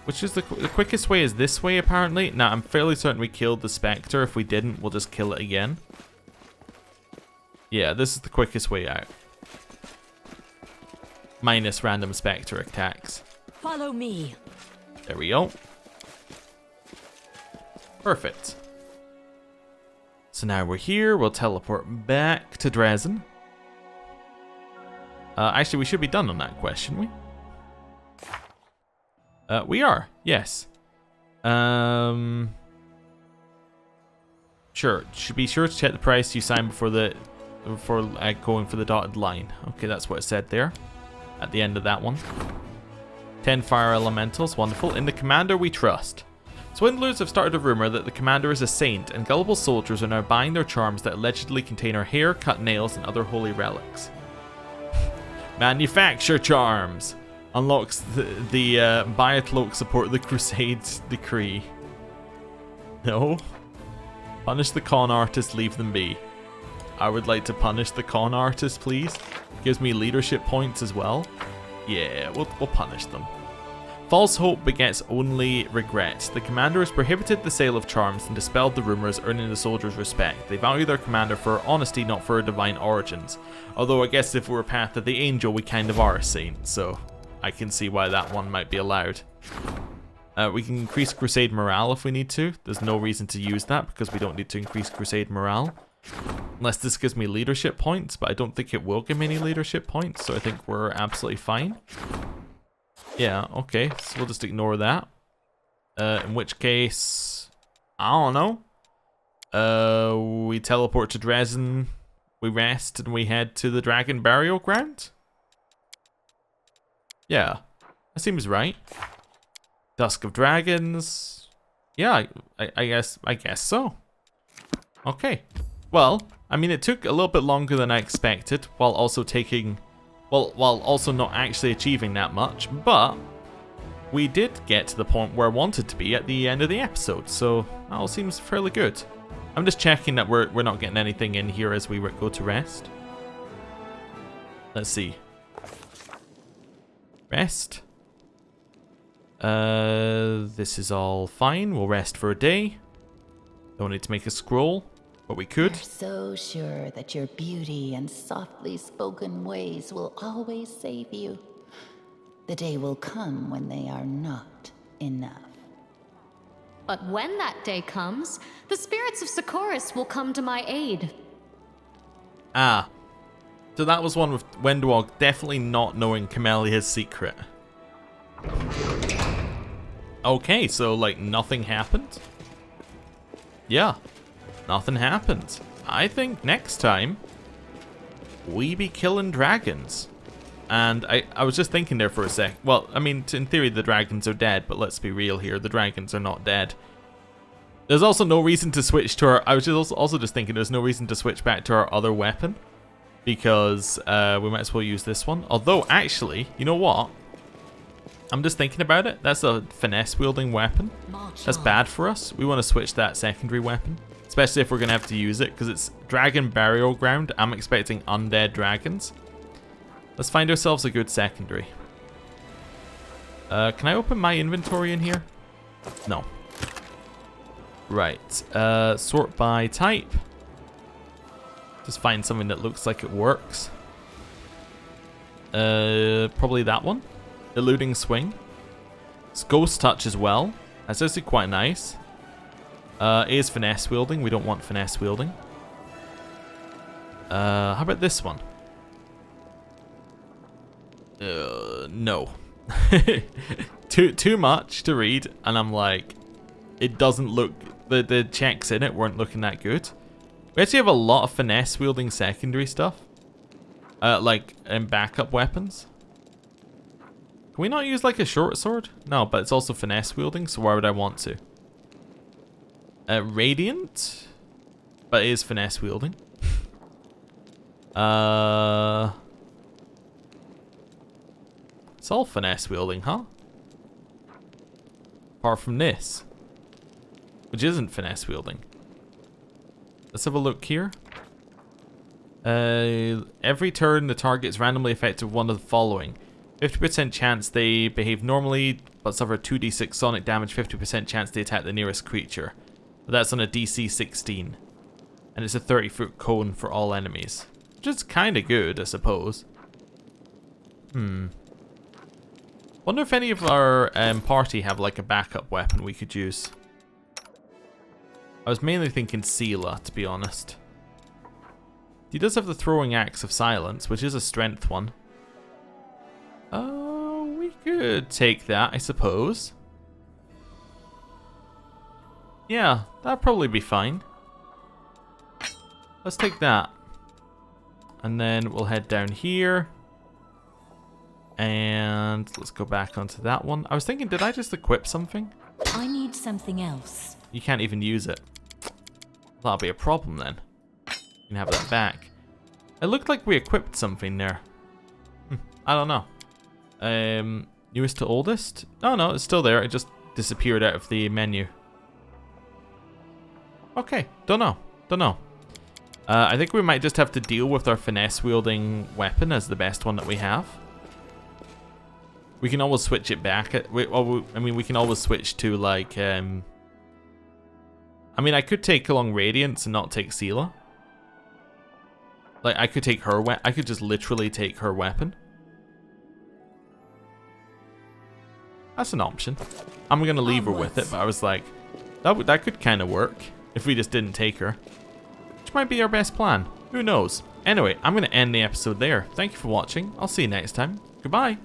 Which is the quickest way is this way, apparently. Now, I'm fairly certain we killed the Spectre. If we didn't, we'll just kill it again. Yeah, this is the quickest way out. Minus random Spectre attacks. Follow me. There we go. Perfect. So now we're here. We'll teleport back to Dresden. Actually, we should be done on that quest, shouldn't we? We are, yes. Sure. Should be sure to check the price you sign before going for the dotted line. Okay, that's what it said there. At the end of that one. 10 fire elementals, wonderful. In the commander we trust. Swindlers have started a rumor that the commander is a saint, and gullible soldiers are now buying their charms that allegedly contain her hair, cut nails, and other holy relics. Manufacture charms. Unlocks the buy a cloak, support the Crusades decree. No. Punish the con artist, leave them be. I would like to punish the con artist, please. Gives me leadership points as well. Yeah, we'll punish them. False hope begets only regret. The commander has prohibited the sale of charms and dispelled the rumors, earning the soldiers' respect. They value their commander for honesty, not for her divine origins. Although I guess if we're Path of the Angel, we kind of are a saint, so I can see why that one might be allowed. We can increase Crusade morale if we need to. There's no reason to use that because we don't need to increase Crusade morale. Unless this gives me leadership points, but I don't think it will give me any leadership points, so I think we're absolutely fine. Yeah, okay, so we'll just ignore that. In which case, I don't know. We teleport to Dresden, we rest, and we head to the Dragon Burial Ground? Yeah, that seems right. Dusk of Dragons. Yeah, I guess so. Okay. Well, I mean, it took a little bit longer than I expected, while also not actually achieving that much, but we did get to the point where I wanted to be at the end of the episode, so that all seems fairly good. I'm just checking that we're not getting anything in here as we go to rest. Let's see. Rest. This is all fine. We'll rest for a day. Don't need to make a scroll, but we could. You're so sure that your beauty and softly spoken ways will always save you. The day will come when they are not enough. But when that day comes, the spirits of Sarkoris will come to my aid. Ah. So that was one with Wendwog definitely not knowing Camelia's secret. Okay, so like nothing happened? Yeah, nothing happened. I think next time we be killing dragons. And I was just thinking there for a sec. Well, I mean, in theory the dragons are dead, but let's be real here, the dragons are not dead. There's also no reason to switch to our... I was also just thinking there's no reason to switch back to our other weapon. Because we might as well use this one. Although, actually, you know what? I'm just thinking about it. That's a finesse-wielding weapon. That's bad for us. We want to switch that secondary weapon. Especially if we're going to have to use it. Because it's Dragon Burial Ground. I'm expecting undead dragons. Let's find ourselves a good secondary. Can I open my inventory in here? No. Right. Sort by type. Just find something that looks like it works. Probably that one. Eluding Swing. It's Ghost Touch as well. That's actually quite nice. It is Finesse Wielding. We don't want Finesse Wielding. How about this one? No. Too much to read, and I'm like, it doesn't look... The checks in it weren't looking that good. We actually have a lot of finesse wielding secondary stuff. Like in backup weapons. Can we not use like a short sword? No, but it's also finesse wielding, so why would I want to? Radiant? But it is finesse wielding. Let's It's all finesse wielding, huh? Apart from this, which isn't finesse wielding. Let's have a look here. Every turn the target is randomly affected with one of the following. 50% chance they behave normally but suffer 2d6 sonic damage, 50% chance they attack the nearest creature. But that's on a DC 16. And it's a 30-foot cone for all enemies. Which is kind of good, I suppose. Wonder if any of our party have like a backup weapon we could use. I was mainly thinking Sela, to be honest. He does have the throwing axe of silence, which is a strength one. We could take that, I suppose. Yeah, that'd probably be fine. Let's take that. And then we'll head down here. And let's go back onto that one. I was thinking, did I just equip something? I need something else. You can't even use it. That'll be a problem then. You can have that back. It looked like we equipped something there. I don't know. Newest to oldest? Oh no, it's still there. It just disappeared out of the menu. Okay, don't know. I think we might just have to deal with our finesse wielding weapon as the best one that we have. We can always switch it back. We can always switch to like. I mean, I could take along Radiance and not take Sela. Like, I could take her I could just literally take her weapon. That's an option. I'm gonna leave her with it, but I was like, that could kind of work if we just didn't take her. Which might be our best plan. Who knows? Anyway, I'm gonna end the episode there. Thank you for watching. I'll see you next time. Goodbye.